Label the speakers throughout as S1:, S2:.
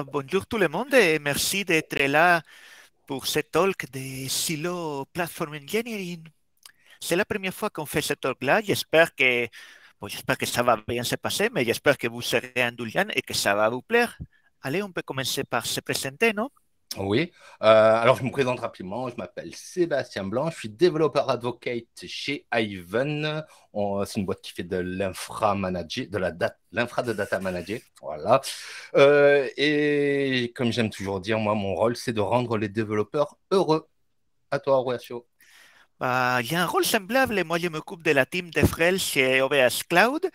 S1: Bonjour tout le monde et merci d'être là pour ce talk de Silo Platform Engineering. C'est la première fois qu'on fait ce talk-là. J'espère que ça va bien se passer, mais j'espère que vous serez indulgents et que ça va vous plaire. Allez, on peut commencer par se présenter, non?
S2: Oui, alors je me présente rapidement, je m'appelle Sébastien Blanc, je suis développeur advocate chez Ivan. C'est une boîte qui fait de l'infra manager, l'infra de data manager, voilà. Et comme j'aime toujours dire, moi, mon rôle, c'est de rendre les développeurs heureux. À toi, Horatio.
S1: J'ai un rôle semblable. Moi, je m'occupe de la team de Frel chez OVH Cloud.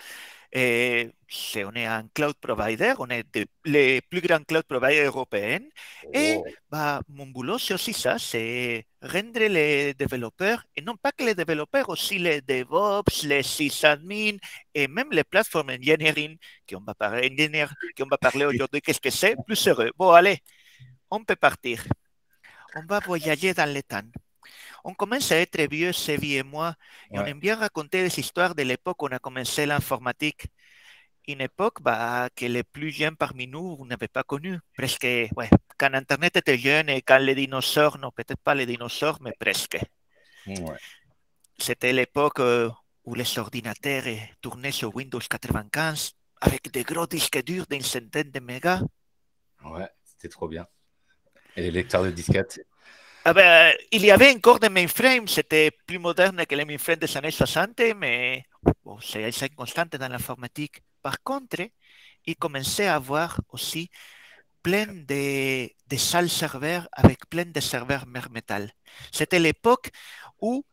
S1: On est un cloud provider, on est les plus grands cloud providers européens. Et
S2: Oh.
S1: mon boulot, c'est aussi ça, c'est rendre les développeurs, et non pas que les développeurs, aussi les DevOps, les sysadmins et même les platform engineering, qui on va parler aujourd'hui, qu'est-ce que c'est, plus heureux. Bon, allez, on peut partir. On va voyager dans le temps. On commence à être vieux, Sévi et moi, et on
S2: Ouais.
S1: aime bien raconter des histoires de l'époque où on a commencé l'informatique. Une époque que les plus jeunes parmi nous n'avaient pas connue. Presque, ouais, quand Internet était jeune et quand les dinosaures, non, peut-être pas les dinosaures, mais presque.
S2: Ouais.
S1: C'était l'époque où les ordinateurs tournaient sur Windows 95 avec des gros disques durs d'une centaine de mégas.
S2: Ouais, c'était trop bien. Et les lecteurs de disquettes.
S1: Il y avait encore des mainframes, c'était plus moderne que les mainframes des années 60, mais bon, c'est constante dans l'informatique. Par contre, il commençait à avoir aussi plein de salles serveurs avec plein de serveurs bare metal. C'était l'époque où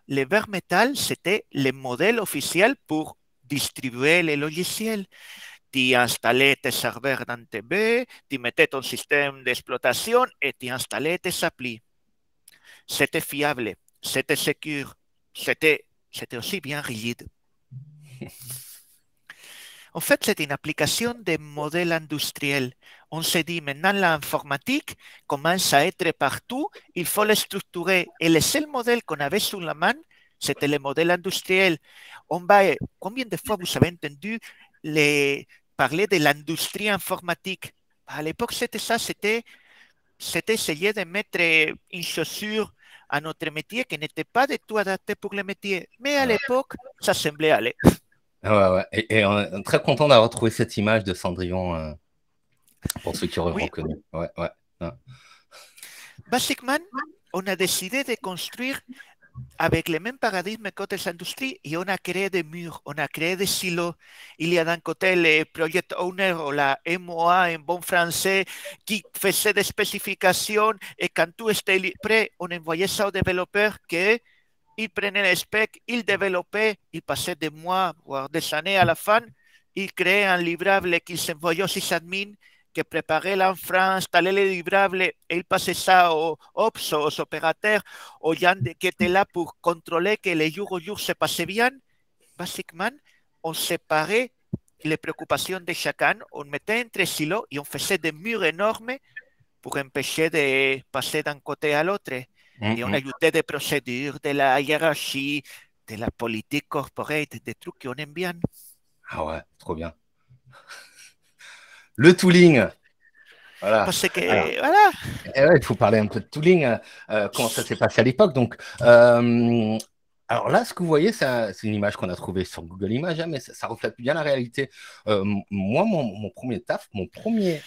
S1: les bare metal, c'était le modèle officiel pour distribuer les logiciels. Tu installais tes serveurs dans TB, tu mettais ton système d'exploitation et tu installais tes applis. C'était fiable, c'était secure, c'était aussi bien rigide. En fait, c'est une application de modèle industriel. On s'est dit, maintenant, l'informatique commence à être partout, il faut le structurer. Et le seul modèle qu'on avait sous la main, c'était le modèle industriel. Combien de fois vous avez entendu parler de l'industrie informatique? À l'époque, c'était ça, c'était essayer de mettre une chaussure à notre métier qui n'était pas du tout adapté pour le métier. Mais à
S2: Ouais,
S1: l'époque, ça semblait aller.
S2: ouais, ouais. Et on est très content d'avoir trouvé cette image de Cendrillon. Pour ceux qui auraient
S1: Oui,
S2: reconnu. Ouais, ouais. Ouais.
S1: basiquement, on a décidé de construire avec le même paradigme qu'autres industries et on a créé des murs, on a créé des silos. Il y a d'un côté le project owner ou la MOA en bon français qui faisait des spécifications et quand tout était prêt, on envoyait ça aux développeurs qui ils prenaient les specs, ils développaient, ils passaient des mois, voire des années à la fin, ils créaient un livrable qu'ils s'envoyaient aux sysadmins qui préparaient l'infra, installaient les livrables et ils passaient ça aux ops, aux opérateurs, aux gens qui étaient là pour contrôler que les jours au jour se passaient bien. Basiquement, on séparait les préoccupations de chacun, on mettait entre silos et on faisait des murs énormes pour empêcher de passer d'un côté à l'autre. Et on
S2: Mm.
S1: ajoutait des procédures, de la hiérarchie, de la politique corporate, des trucs qu'on aime bien.
S2: Ah ouais, trop bien. Le tooling, voilà.
S1: Parce
S2: Alors,
S1: que, voilà,
S2: ouais, il faut parler un peu de tooling, comment ça s'est passé à l'époque. Donc, alors là, ce que vous voyez, c'est une image qu'on a trouvée sur Google Images, hein, mais ça reflète bien la réalité. Moi, mon premier taf, mon premier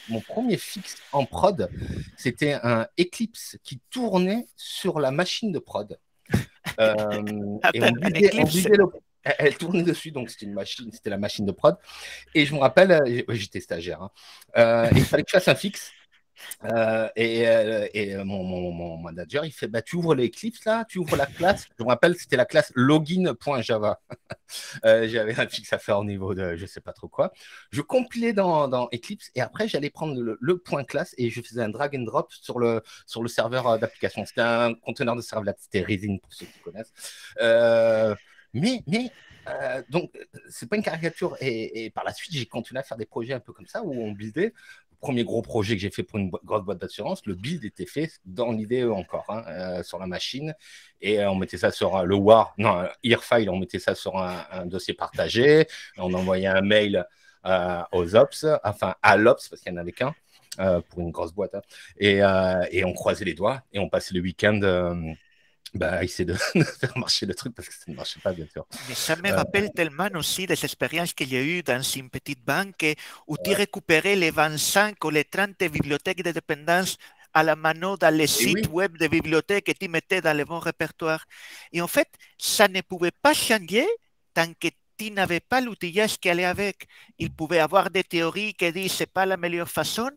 S2: fixe en prod, c'était un Eclipse qui tournait sur la machine de prod. Et
S1: attends, un
S2: on
S1: Eclipse,
S2: buildait elle tournait dessus, donc c'était une machine, c'était la machine de prod. Et je me rappelle, j'étais stagiaire, hein, et il fallait que je fasse un fixe. Mon manager, il fait bah, tu ouvres l'Eclipse là, tu ouvres la classe. Je me rappelle, c'était la classe login.java. J'avais un fixe à faire au niveau de je sais pas trop quoi. Je compilais dans Eclipse et après, j'allais prendre le point classe et je faisais un drag and drop sur le serveur d'application. C'était un conteneur de servlet, c'était Resin pour ceux qui connaissent. Donc, c'est pas une caricature. Et par la suite, j'ai continué à faire des projets un peu comme ça où on buildait. Le premier gros projet que j'ai fait pour une grosse boîte d'assurance, le build était fait dans l'IDE encore, hein, sur la machine. Et on mettait ça sur le WAR, non, Earfile, on mettait ça sur un dossier partagé. On envoyait un mail aux ops, enfin à l'ops, parce qu'il n'y en avait qu'un. pour une grosse boîte. Hein. Et on croisait les doigts et on passait le week-end à essayer de faire marcher le truc parce que ça ne marchait pas, bien sûr.
S1: Mais ça me rappelle tellement aussi des expériences qu'il y a eu dans une petite banque où tu
S2: Ouais.
S1: récupérais les 25 ou les 30 bibliothèques de dépendance à la mano dans les
S2: Et
S1: sites
S2: oui,
S1: web de bibliothèques et tu mettais dans le bon répertoire. Et en fait, ça ne pouvait pas changer tant que tu n'avais pas l'outillage qui allait avec. Il pouvait avoir des théories qui disent que ce n'est pas la meilleure façon,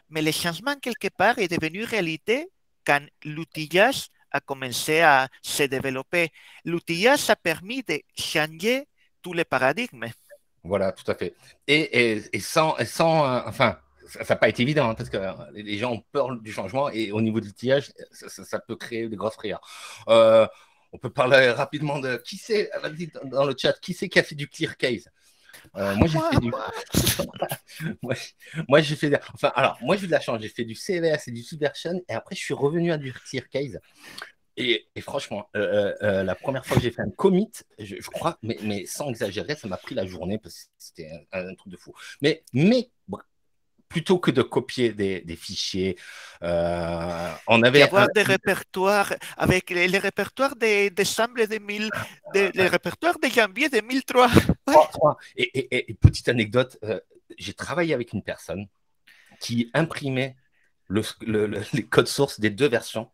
S1: mais le changement quelque part est devenu réalité quand l'outillage a commencé à se développer. L'outillage a permis de changer tous les paradigmes.
S2: voilà, tout à fait. Et sans enfin, ça n'a pas été évident hein, parce que les gens ont peur du changement et au niveau de l'outillage, ça peut créer de grosses frayeurs. On peut parler rapidement de qui c'est, vas-y dans le chat, qui c'est qui a fait du clear case moi, j'ai fait du. moi, j'ai fait. Enfin, alors, moi, j'ai eu de la chance. J'ai fait du CVS et du Subversion. Et après, je suis revenu à du clear case. Et franchement, la première fois que j'ai fait un commit, je crois, mais sans exagérer, ça m'a pris la journée parce que c'était un truc de fou. Mais bon, plutôt que de copier des fichiers, on
S1: Et
S2: avait
S1: avoir des répertoires avec les répertoires de décembre 2000, les répertoires de janvier 2003. Ouais.
S2: Et petite anecdote, j'ai travaillé avec une personne qui imprimait les codes sources des deux versions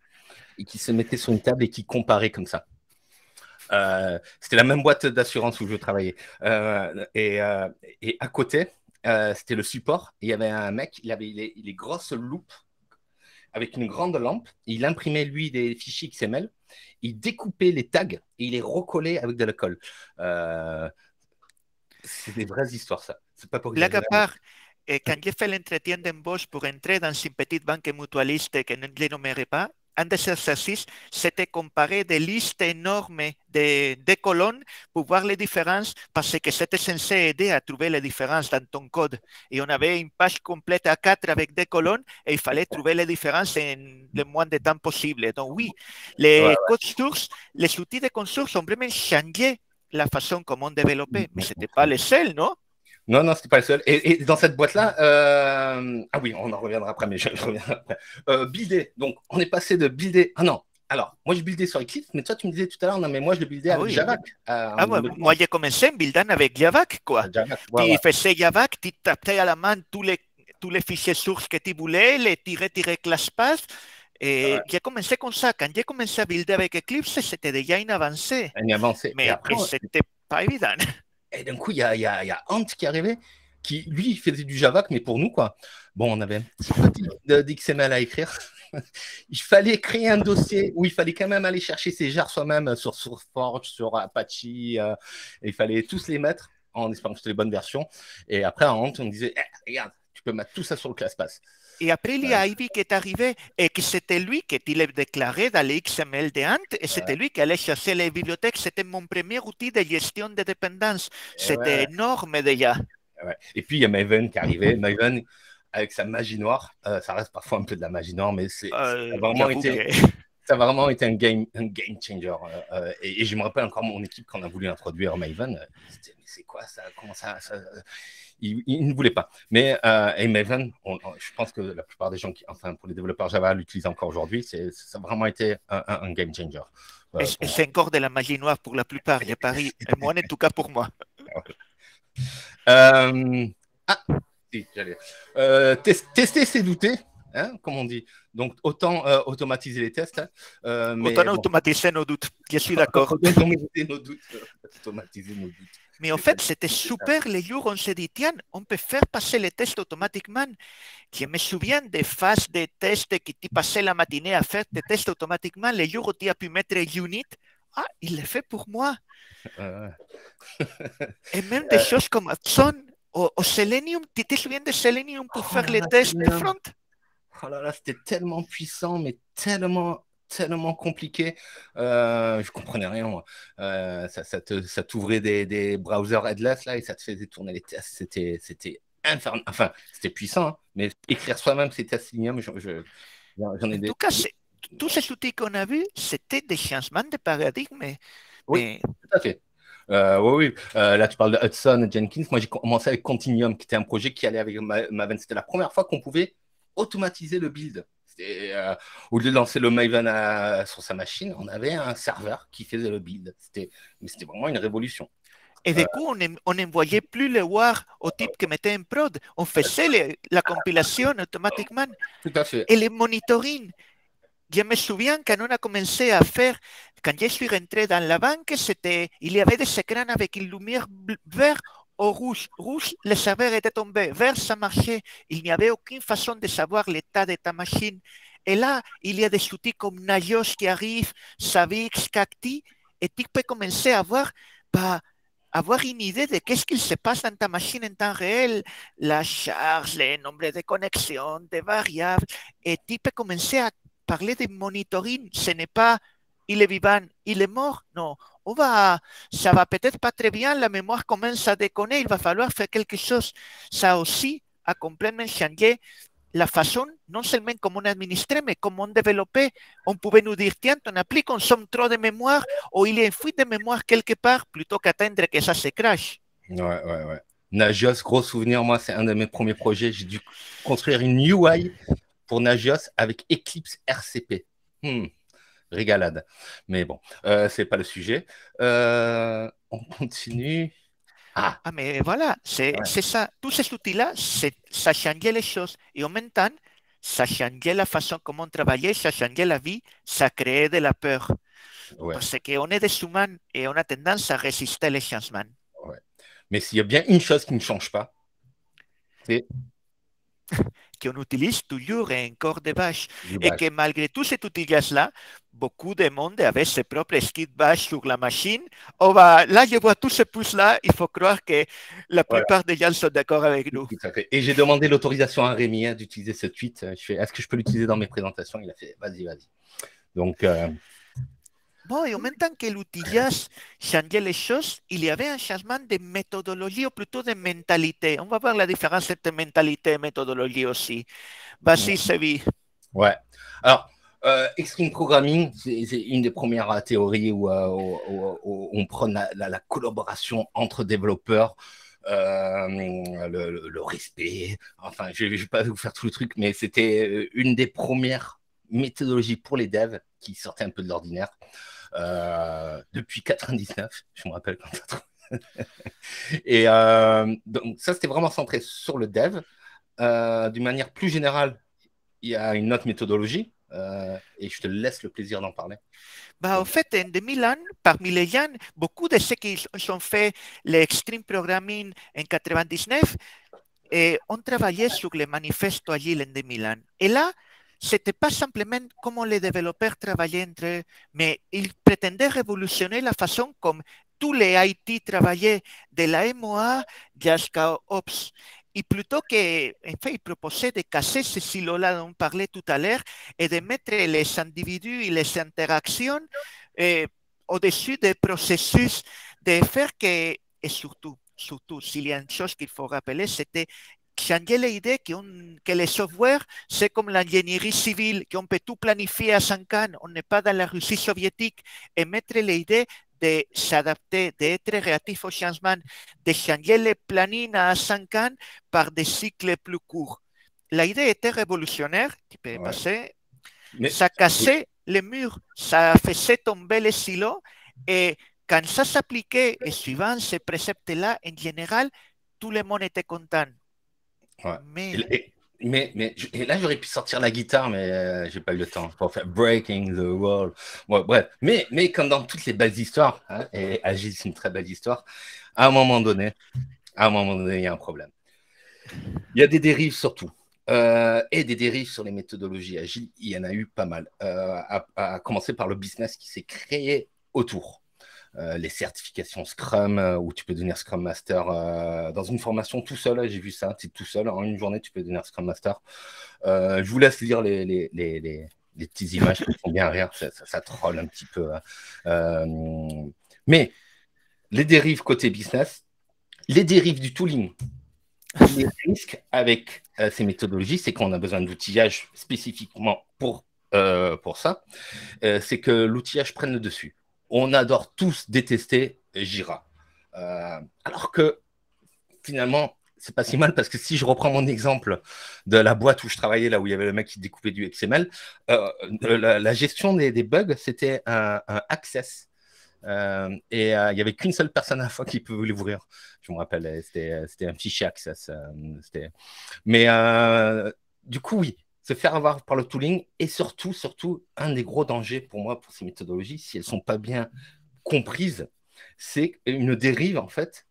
S2: et qui se mettait sur une table et qui comparait comme ça. C'était la même boîte d'assurance où je travaillais. Et à côté, c'était le support. Et il y avait un mec, il avait les grosses loupes avec une grande lampe. Il imprimait, lui, des fichiers XML. Il découpait les tags et il les recollait avec de la colle. C'est des vraies histoires, ça. C'est pas pour
S1: Blague à
S2: exagérer.
S1: part, quand j'ai fait l'entretien d'embauche pour entrer dans une petite banque mutualiste que je ne les nommerai pas, un des exercices, c'était comparer des listes énormes de colonnes pour voir les différences parce que c'était censé aider à trouver les différences dans ton code. Et on avait une page complète à 4 avec des colonnes et il fallait trouver les différences en le moins de temps possible. Donc oui,
S2: Ouais,
S1: les
S2: ouais.
S1: codes sources, les outils de code source ont vraiment changé la façon comment on développait, mais ce n'était pas les seuls, non?
S2: Non, non, c'était pas le seul. Et dans cette boîte-là, ah oui, on en reviendra après, mais je reviendrai après. Builder. Donc, on est passé de builder. Ah non. Alors, moi, je buildais sur Eclipse, mais toi, tu me disais tout à l'heure, non, mais moi, je le buildais
S1: Ah
S2: avec
S1: oui.
S2: Javac.
S1: Ah, moi, j'ai commencé en buildant avec Javac, quoi.
S2: Javac, ouais,
S1: Tu
S2: ouais.
S1: faisais Javac, tu tapais à la main tous les fichiers sources que tu voulais, les tirer classe path. Et j'ai commencé comme ça. Quand j'ai commencé à builder avec Eclipse, c'était déjà une avancée.
S2: On est avancé. Et
S1: Mais
S2: après,
S1: c'était pas évident.
S2: et d'un coup, il y a Ant qui est arrivé, qui, lui, faisait du Javac, mais pour nous, quoi. Bon, on avait un petit peu d'XML à écrire. Il fallait créer un dossier où il fallait quand même aller chercher ses jars soi-même sur SourceForge, sur Apache. Et il fallait tous les mettre en espérant que c'était les bonnes versions. Et après, en Ant, on me disait, regarde, tu peux mettre tout ça sur le ClassPass.
S1: Et après, il y a Ivy qui est arrivé et que c'était lui qui l'a déclaré dans les XML de Ant et c'était lui qui allait chercher les bibliothèques. C'était mon premier outil de gestion de dépendance.
S2: Et,
S1: C'était énorme déjà.
S2: ouais. Et puis, il y a Maven qui est arrivé. Maven, avec sa magie noire, ça reste parfois un peu de la magie noire, mais ça a vraiment
S1: J'avoue
S2: été.
S1: que
S2: Ça a vraiment été un game changer. Et je me rappelle encore mon équipe quand on a voulu introduire Maven. C'était, mais c'est quoi ça? Comment ça ils ne voulaient pas. Mais et Maven, je pense que la plupart des gens, enfin pour les développeurs Java, l'utilisent encore aujourd'hui. Ça a vraiment été un game changer.
S1: c'est encore de la magie noire pour la plupart, je parie. Et moi, en tout cas pour moi.
S2: Ah, si, j'allais. Tester, c'est douter. Hein, comme on dit. Donc, autant automatiser les tests. Mais
S1: Autant
S2: bon.
S1: automatiser nos doutes. Je suis d'accord.
S2: Automatiser nos doutes. Automatiser nos doutes.
S1: Mais en fait, c'était super les jours où on s'est dit, tiens, on peut faire passer les tests automatiquement. Je me souviens des phases de tests que tu passais la matinée à faire des tests automatiquement. Les jours où tu as pu mettre Unit, ah, il le fait pour moi. Et même des choses comme Epson ou Selenium. Tu te souviens de Selenium pour faire les tests de front?
S2: Oh là là, c'était tellement puissant, mais tellement compliqué. Je comprenais rien, moi. Ça t'ouvrait des browsers headless là et ça te faisait tourner les tests. C'était infernal. Enfin, c'était puissant, hein, mais écrire soi-même ces tests Selenium, j'en ai
S1: En
S2: des.
S1: tout cas, tous ces outils qu'on a vus, c'était des changements de paradigme.
S2: Oui,
S1: Mais
S2: tout à fait. Oui. Là, tu parles de Hudson, Jenkins. Moi, j'ai commencé avec Continuum, qui était un projet qui allait avec Maven. C'était la première fois qu'on pouvait automatiser le build. Au lieu de lancer le Maven sur sa machine, on avait un serveur qui faisait le build. C'était vraiment une révolution.
S1: Et du coup, on n'envoyait plus le WAR au type qui mettait en prod. On faisait la compilation automatiquement.
S2: Tout à fait.
S1: Et le monitoring, je me souviens quand on a commencé à faire, quand je suis rentré dans la banque, il y avait des écrans avec une lumière verte ou rouge. Rouge, le serveur était tombé. Vert, ça marchait. Il n'y avait aucune façon de savoir l'état de ta machine. Et là, il y a des outils comme Nagios qui arrivent, Savix, Cacti, et tu peux commencer à voir, bah, avoir une idée de qu'est-ce qu'il se passe dans ta machine en temps réel, la charge, le nombre de connexions, des variables, et tu peux commencer à parler de monitoring. Ce n'est pas il est vivant, il est mort. Non, ça va peut-être pas très bien, la mémoire commence à déconner, il va falloir faire quelque chose. Ça aussi a complètement changé la façon, non seulement comment on administrait, mais comment on développait. On pouvait nous dire, tiens, ton appli consomme trop de mémoire ou il y a une fuite de mémoire quelque part, plutôt qu'attendre que ça se crache.
S2: Ouais. Nagios, gros souvenir, moi, c'est un de mes premiers projets. J'ai dû construire une UI pour Nagios avec Eclipse RCP. Régalade. Mais bon, c'est pas le sujet. On continue.
S1: Ah, mais voilà, c'est ça. Tous ces outils-là, ça changeait les choses. Et en même temps, ça changeait la façon comment on travaillait, ça changeait la vie, ça créait de la peur.
S2: Ouais.
S1: Parce qu'on est des humains et on a tendance à résister les changements.
S2: Ouais. Mais s'il y a bien une chose qui ne change pas, c'est
S1: qu'on utilise toujours un corps de vache.
S2: du
S1: Et
S2: bash.
S1: que malgré tout cet outillage-là, beaucoup de monde avait ses propres skis bash sur la machine. Oh bah, là, je vois tous ces pouces-là. Il faut croire que la plupart des gens sont d'accord avec nous.
S2: Tout à fait. Et j'ai demandé l'autorisation à Rémi d'utiliser ce tweet. Je fais, est-ce que je peux l'utiliser dans mes présentations? Il a fait, vas-y. Donc,
S1: Bon, et en même temps que l'outillage changeait les choses, il y avait un changement de méthodologie ou plutôt de mentalité. On va voir la différence entre mentalité et méthodologie aussi. Vas-y, Sévi.
S2: Ouais. Alors, Extreme Programming, c'est une des premières théories où on prend la collaboration entre développeurs, le respect. Enfin, je ne vais pas vous faire tout le truc, mais c'était une des premières méthodologies pour les devs qui sortait un peu de l'ordinaire depuis 99. Je me rappelle quand ça. Et donc, ça, c'était vraiment centré sur le dev. D'une manière plus générale, il y a une autre méthodologie et je te laisse le plaisir d'en parler.
S1: Bah, en fait, en 2000 ans, parmi les gens, beaucoup de ceux qui ont fait l'extreme programming en 99 ont travaillé sur le manifesto agile en 2000 ans. Et là, ce n'était pas simplement comment les développeurs travaillaient entre eux, mais ils prétendaient révolutionner la façon comme tous les IT travaillaient, de la MOA jusqu'à Ops. Et plutôt que, en fait, il proposait de casser ce silo-là dont on parlait tout à l'heure et de mettre les individus et les interactions au-dessus des processus, de faire que, et surtout, s'il y a une chose qu'il faut rappeler, c'était changer l'idée que les software, c'est comme l'ingénierie civile, qu'on peut tout planifier à 5 ans, on n'est pas dans la Russie soviétique, et mettre l'idée de s'adapter, d'être réactif au changement, de changer les plannings à 5 ans par des cycles plus courts. L'idée était révolutionnaire, qui peut passer. Mais, ça cassait les murs, ça faisait tomber les silos, et quand ça s'appliquait, et suivant ces préceptes-là, en général, tout le monde était content.
S2: Ouais. Et là, j'aurais pu sortir la guitare, mais j'ai pas eu le temps pour faire Breaking the World. Ouais, bref, mais comme dans toutes les belles histoires, hein, et Agile, c'est une très belle histoire, à un moment donné, il y a un problème. Il y a des dérives surtout. Et des dérives sur les méthodologies agiles, il y en a eu pas mal. À commencer par le business qui s'est créé autour. Les certifications Scrum, où tu peux devenir Scrum Master dans une formation tout seul. J'ai vu ça, c'est tout seul. En une journée, tu peux devenir Scrum Master. Je vous laisse lire les petites images qui font bien rire. Ça troll un petit peu. Mais les dérives côté business, les dérives du tooling. Les risques avec ces méthodologies, c'est qu'on a besoin d'outillage spécifiquement pour ça. C'est que l'outillage prenne le dessus. On adore tous détester Jira. Alors que finalement, c'est pas si mal parce que si je reprends mon exemple de la boîte où je travaillais, là où il y avait le mec qui découpait du XML, la gestion des bugs, c'était un access. Il n'y avait qu'une seule personne à la fois qui pouvait l'ouvrir. Je me rappelle, c'était un fichier access. Mais du coup, oui, se faire avoir par le tooling et surtout, un des gros dangers pour moi, pour ces méthodologies, si elles ne sont pas bien comprises, c'est une dérive en fait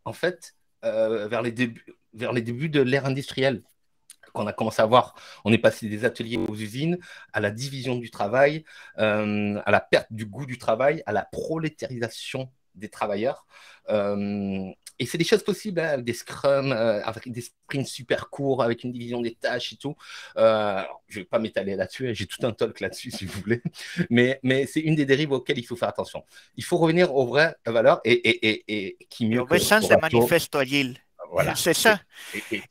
S2: en fait, vers les débuts de l'ère industrielle qu'on a commencé à voir. On est passé des ateliers aux usines, à la division du travail, à la perte du goût du travail, à la prolétarisation des travailleurs. Et c'est des choses possibles, hein, avec des scrums, avec des sprints super courts, avec une division des tâches et tout. Je ne vais pas m'étaler là-dessus, j'ai tout un talk là-dessus si vous voulez, mais c'est une des dérives auxquelles il faut faire attention. Il faut revenir aux vraies valeurs et qui
S1: Et
S2: mieux
S1: au
S2: que
S1: sens de
S2: Horatio.
S1: manifesto agile.
S2: Voilà.
S1: C'est ça.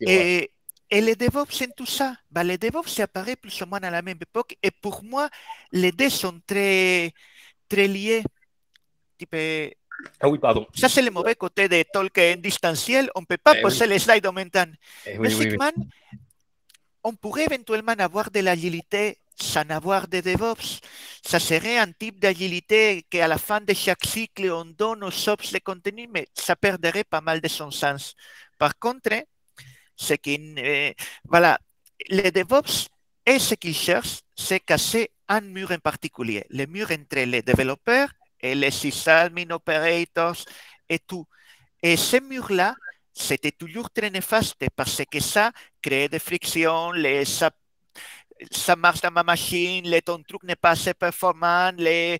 S2: Ouais.
S1: Et les DevOps, c'est tout ça. Ben, les DevOps, c'est apparu plus ou moins à la même époque. Et pour moi, les deux sont très, très liés. Type,
S2: Ah oui, pardon.
S1: ça, c'est le mauvais côté des talks en distanciel. On ne peut pas
S2: Eh oui,
S1: poser les slides en même temps. Mais
S2: oui, oui, oui.
S1: Sigman, on pourrait éventuellement avoir de l'agilité sans avoir de DevOps. Ça serait un type d'agilité qu'à la fin de chaque cycle, on donne aux ops le contenu, mais ça perdrait pas mal de son sens. Par contre, c'est que, voilà, les DevOps, et ce qu'ils cherchent, c'est casser un mur en particulier, le mur entre les développeurs et les sysadmin operators et tout. Et ce mur-là, c'était toujours très néfaste parce que ça crée des frictions, ça marche dans ma machine, ton truc n'est pas assez performant, je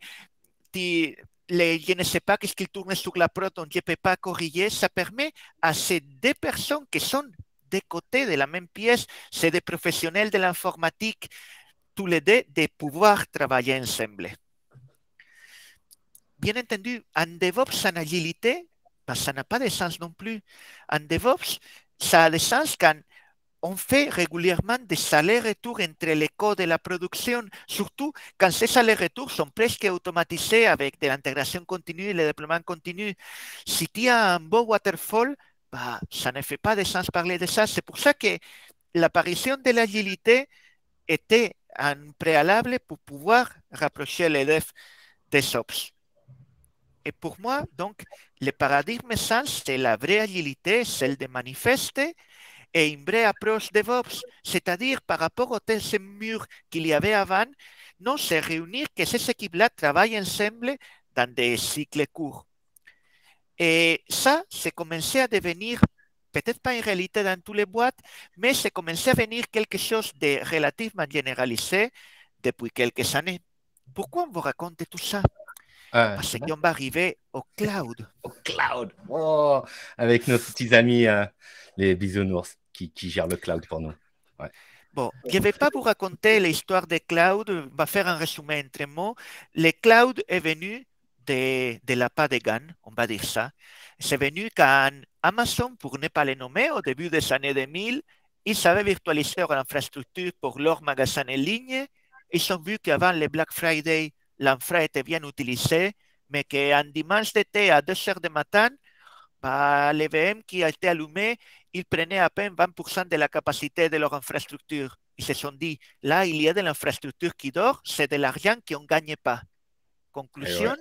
S1: ne sais pas qu'est-ce qu'il tourne sur la prod, donc je ne peux pas corriger. Ça permet à ces deux personnes qui sont des côtés de la même pièce, c'est des professionnels de l'informatique, tous les deux, de pouvoir travailler ensemble. Bien entendu, en DevOps, en agilité, ben, ça n'a pas de sens non plus. En DevOps, ça a de sens quand on fait régulièrement des allers-retours entre les codes et la production, surtout quand ces allers-retours sont presque automatisés avec de l'intégration continue et le déploiement continu. Si tu as un beau waterfall, bah, ça ne fait pas de sens parler de ça. C'est pour ça que l'apparition de l'agilité était un préalable pour pouvoir rapprocher les devs des ops. Et pour moi, donc, le paradigme sens, c'est la vraie agilité, celle de manifester, et une vraie approche DevOps, c'est-à-dire par rapport au tel mur qu'il y avait avant, non se réunir, que ces équipes-là travaillent ensemble dans des cycles courts. Et ça, c'est commencé à devenir, peut-être pas une réalité dans toutes les boîtes, mais c'est commencé à devenir quelque chose de relativement généralisé depuis quelques années. Pourquoi on vous raconte tout ça? Parce qu'on va arriver au cloud.
S2: Au cloud. Oh, avec nos petits amis, les bisounours, qui gèrent le cloud pour nous. Ouais.
S1: Bon, je ne vais pas vous raconter l'histoire des clouds, on va faire un résumé entre mots. Le cloud est venu de la pas de Gann, on va dire ça. C'est venu quand Amazon, pour ne pas les nommer, au début des années 2000, ils avaient virtualisé leur infrastructure pour leur magasin en ligne. Ils ont vu qu'avant le Black Friday, l'infra était bien utilisé, mais qu'un dimanche d'été à 2 heures du matin, bah, les VM qui a été allumé, ils prenaient à peine 20% de la capacité de leur infrastructure. Ils se sont dit, là, il y a de l'infrastructure qui dort, c'est de l'argent qu'on ne gagne pas. Conclusion,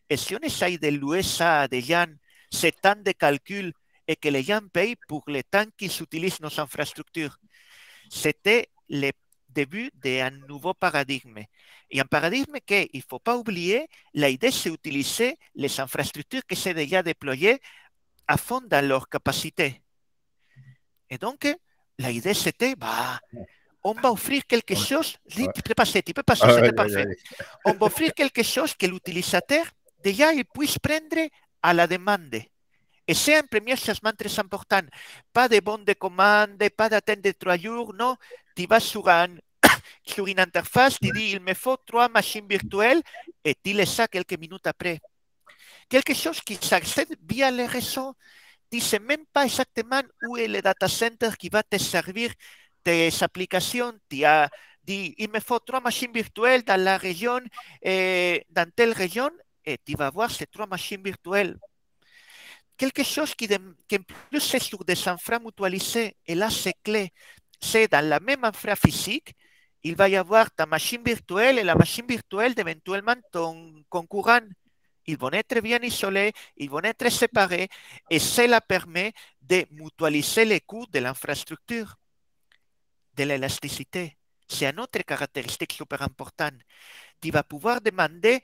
S1: et si on essaye de louer ça à des gens, c'est temps de calcul et que les gens payent pour le temps qu'ils utilisent nos infrastructures. C'était le début d'un nouveau paradigme. Et un paradigme qu'il ne faut pas oublier, l'idée c'est d'utiliser les infrastructures qui sont déjà déployées à fond dans leur capacité. Et donc, l'idée c'était, bah, on va offrir quelque chose, tu peux passer, c'était parfait. On va offrir quelque chose que l'utilisateur, déjà, il puisse prendre à la demande. Et c'est un premier changement très important. Pas de bon de commande, pas d'attendre 3 jours, non. Tu vas sur une interface, tu dis, il me faut 3 machines virtuelles, et tu les as quelques minutes après. Quelque chose qui s'accède via les réseaux. Tu ne sais même pas exactement où est le data center qui va te servir tes applications. Tu as dit, il me faut 3 machines virtuelles dans la région, dans telle région, et tu vas voir ces 3 machines virtuelles. quelque chose qui en plus c'est sur des infras mutualisés, et là c'est clé, c'est dans la même infra physique, il va y avoir ta machine virtuelle et la machine virtuelle d'éventuellement ton concurrent. Ils vont être bien isolés, ils vont être séparés, et cela permet de mutualiser les coûts de l'infrastructure, de l'élasticité. C'est une autre caractéristique super importante. Tu vas pouvoir demander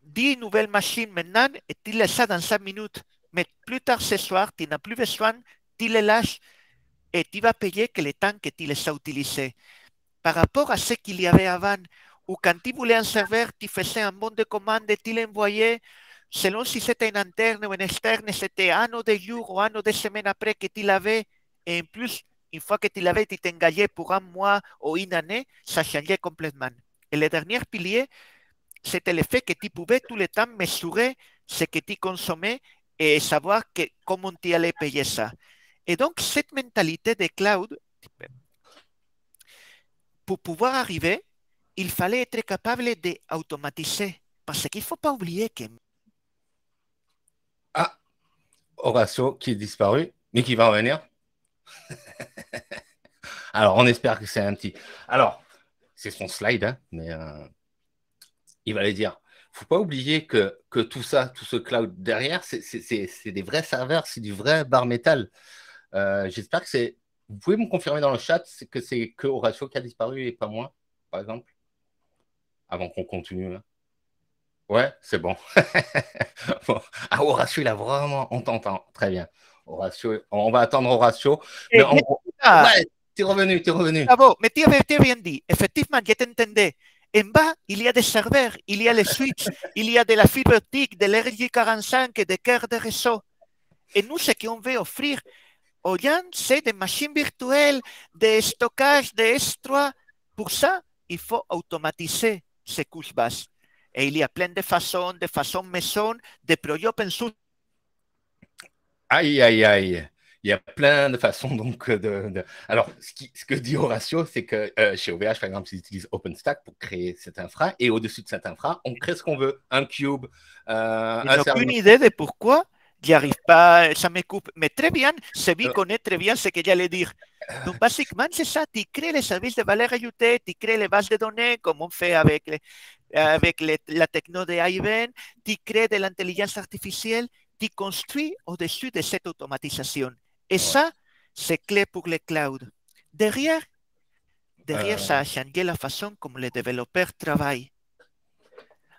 S1: 10 nouvelles machines maintenant et tu les as dans 5 minutes. Mais plus tard ce soir, tu n'as plus besoin, tu les lâches et tu vas payer que le temps que tu les as utilisés. Par rapport à ce qu'il y avait avant, où quand tu voulais un serveur, tu faisais un bon de commande et tu l'envoyais, selon si c'était un interne ou un externe, c'était un ou deux jours ou un ou deux semaines après que tu l'avais. Et en plus, une fois que tu l'avais, tu t'engageais pour un mois ou une année, ça changeait complètement. Et le dernier pilier, c'était le fait que tu pouvais tout le temps mesurer ce que tu consommais et savoir comment tu allais payer ça. Et donc, cette mentalité de cloud, pour pouvoir arriver, il fallait être capable d'automatiser. Parce qu'il ne faut pas oublier que...
S2: Ah, Horatio qui est disparu, mais qui va revenir. Alors, on espère que c'est un petit. Alors, c'est son slide, hein, mais il va les dire. Il ne faut pas oublier que tout ça, tout ce cloud derrière, c'est des vrais serveurs, c'est du vrai bar métal. J'espère que c'est. Vous pouvez me confirmer dans le chat que c'est que Horatio qui a disparu et pas moi, par exemple, avant qu'on continue. Là. Ouais, c'est bon. Bon. Ah, Horatio, il a vraiment. On t'entend. Très bien. Horatio, on va attendre Horatio. Mais en gros. Ouais, t'es revenu, t'es revenu.
S1: Bravo, mais tu avais bien dit. Effectivement, je t'entendais. En bas, il y a des serveurs, il y a les switches, il y a de la fibre optique, de l'RJ45 et des cœurs de réseau. Et nous, ce qu'on veut offrir aux gens, c'est des machines virtuelles, des stockages, des S3. Pour ça, il faut automatiser ces couches basses. Et il y a plein de façons maison, de projets open source.
S2: Aïe, aïe, aïe. Il y a plein de façons donc Alors, ce que dit Horatio, c'est que chez OVH, par exemple, ils utilisent OpenStack pour créer cette infra, et au-dessus de cette infra, on crée ce qu'on veut, un cube,
S1: Je
S2: un
S1: n'ai aucune
S2: serveur.
S1: idée de pourquoi j'y arrive pas, ça me coupe. Mais très bien, Sebi connaît très bien ce que j'allais dire. Donc, basiquement, c'est ça. Tu crées les services de valeur ajoutée, tu crées les bases de données, comme on fait avec la techno de IBM, tu crées de l'intelligence artificielle, tu construis au-dessus de cette automatisation. Et ça, c'est clé pour le cloud. Derrière, ça a changé la façon comme les développeurs travaillent.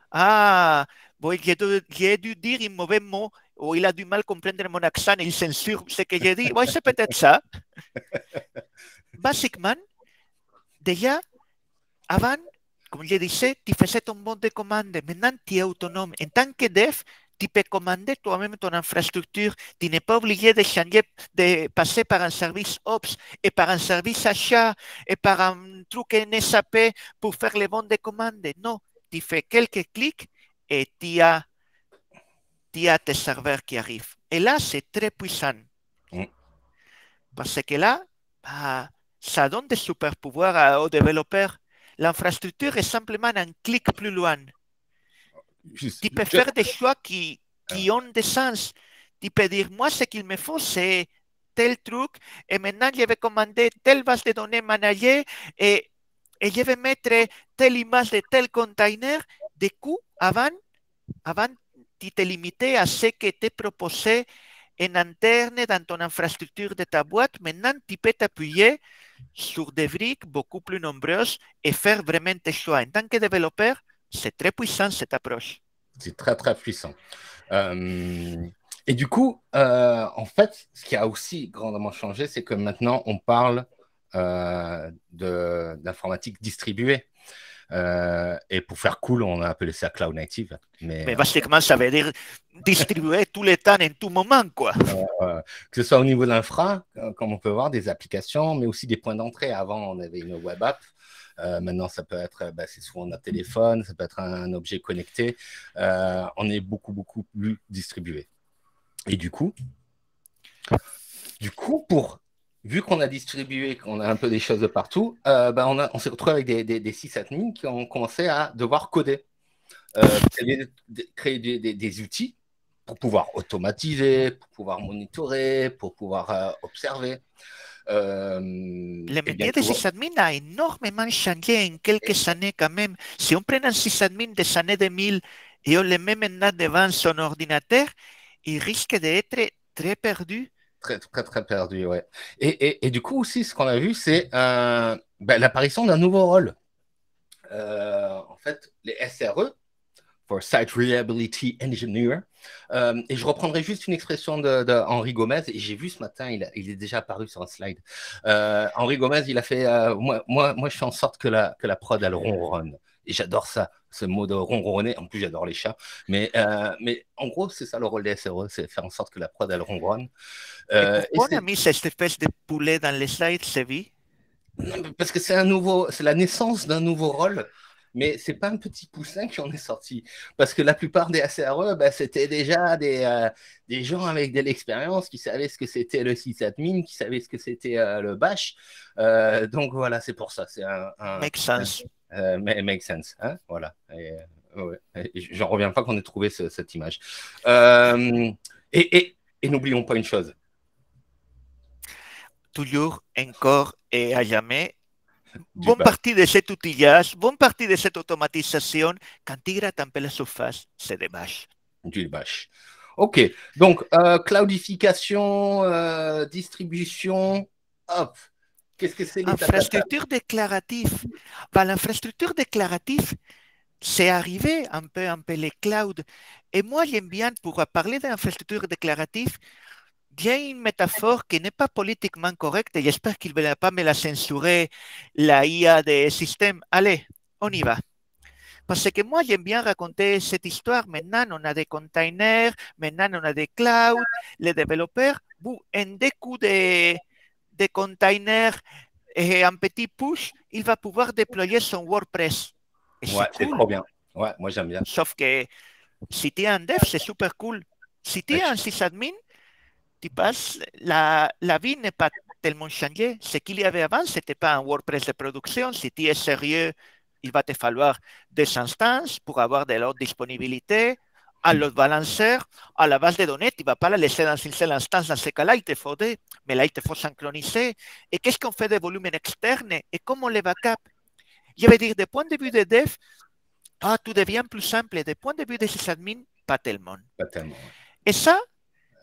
S1: Ah, bon, j'ai dû dire un mauvais mot, ou il a du mal comprendre mon accent, il censure ce que j'ai dit. Oui, c'est peut-être ça. Basiquement, déjà, avant, comme je disais, tu faisais ton bon de commande. Maintenant, tu es autonome. En tant que dev, tu peux commander toi-même ton infrastructure. Tu n'es pas obligé de changer, de passer par un service Ops et par un service achat et par un truc en SAP pour faire les bons de commande. Non, tu fais quelques clics et tu as tes serveurs qui arrivent. Et là, c'est très puissant. Parce que là, bah, ça donne des super pouvoirs aux développeurs. L'infrastructure est simplement un clic plus loin. Tu peux faire des choix qui ont des sens. Tu peux dire, moi, ce qu'il me faut, c'est tel truc, et maintenant, je vais commander telle base de données managée, et je vais mettre telle image de tel container. Du coup, avant, tu te limitais à ce que te proposé en interne dans ton infrastructure de ta boîte. Maintenant, tu peux t'appuyer sur des briques beaucoup plus nombreuses et faire vraiment tes choix. En tant que développeur, c'est très puissant cette approche.
S2: C'est très, très puissant. Et du coup, en fait, ce qui a aussi grandement changé, c'est que maintenant, on parle d'informatique distribuée. Et pour faire cool, on a appelé ça cloud native.
S1: Mais basiquement, ça veut dire distribuer tout le temps, en tout moment, quoi.
S2: Que ce soit au niveau de l'infra, comme on peut voir, des applications, mais aussi des points d'entrée. Avant, on avait une web app. Maintenant, ça peut être, c'est souvent notre téléphone, ça peut être un objet connecté. On est beaucoup, beaucoup plus distribué. Et du coup, vu qu'on a distribué, qu'on a un peu des choses de partout, on s'est retrouvé avec des sysadmins qui ont commencé à devoir coder, créer des outils pour pouvoir automatiser, pour pouvoir monitorer, pour pouvoir observer.
S1: Le
S2: Et bien
S1: métier de
S2: souvent,
S1: sysadmin a énormément changé en quelques années quand même. Si on prend un sysadmin des années 2000 et on le met maintenant devant son ordinateur, il risque d'être très perdu.
S2: très, très, très perdu, ouais. Et du coup, aussi, ce qu'on a vu, c'est l'apparition d'un nouveau rôle. En fait, les SRE, for Site Reliability Engineer. Et je reprendrai juste une expression de Henri Gomez, et j'ai vu ce matin, il est déjà apparu sur un slide. Henri Gomez, il a fait moi, je fais en sorte que la prod, elle ronronne. Et j'adore ça, ce mot de ronronner. En plus, j'adore les chats. Mais en gros, c'est ça le rôle des SRE, c'est faire en sorte que la prod, elle ronronne.
S1: Et
S2: Et
S1: pourquoi on a mis cette espèce de poulet dans les slides, c'est vie?
S2: parce que c'est la naissance d'un nouveau rôle, mais c'est pas un petit poussin qui en est sorti. Parce que la plupart des ACRE, c'était déjà des gens avec de l'expérience qui savaient ce que c'était le sysadmin, qui savaient ce que c'était le bash. Donc voilà, c'est pour ça. C'est
S1: Make sense.
S2: make sense, hein, voilà. Ouais, j'en reviens pas qu'on ait trouvé cette image. Et n'oublions pas une chose.
S1: Toujours, encore et à jamais.
S2: Du
S1: Bonne
S2: bash.
S1: partie de cet outillage, bonne partie de cette automatisation, quand il gratte un peu la surface, c'est des bâches.
S2: Du bash. OK. Donc, cloudification, distribution, hop. Qu'est-ce que c'est l'état data?
S1: Infrastructure déclarative. L'infrastructure déclarative, c'est arrivé un peu les clouds. Et moi, j'aime bien, pour parler d'infrastructure déclarative, il y a une métaphore qui n'est pas politiquement correcte et j'espère qu'il ne va pas me la censurer, la IA des systèmes. Allez, on y va. Parce que moi, j'aime bien raconter cette histoire. Maintenant, on a des containers, maintenant, on a des clouds. Les développeurs, en des coups de containers et un petit push, il va pouvoir déployer son WordPress. Et
S2: Ouais,
S1: c'est
S2: c'est
S1: cool.
S2: trop bien. Ouais, moi j'aime bien.
S1: Sauf que si tu es un dev, c'est super cool. Si tu
S2: Ouais,
S1: es un sysadmin, tu passes, la vie n'est pas tellement changée. Ce qu'il y avait avant, ce n'était pas un WordPress de production. Si tu es sérieux, il va te falloir des instances pour avoir de l'autre disponibilité, un load balancer, à la base de données, tu ne vas pas la laisser dans une seule instance. Dans ce cas-là, il te faut des, mais là, il te faut synchroniser. Et qu'est-ce qu'on fait des volumes externes et comment on les backup? Je veux dire, du point de vue des devs, tout devient plus simple. Du point de vue des sysadmins, pas tellement.
S2: pas tellement. Ouais.
S1: Et ça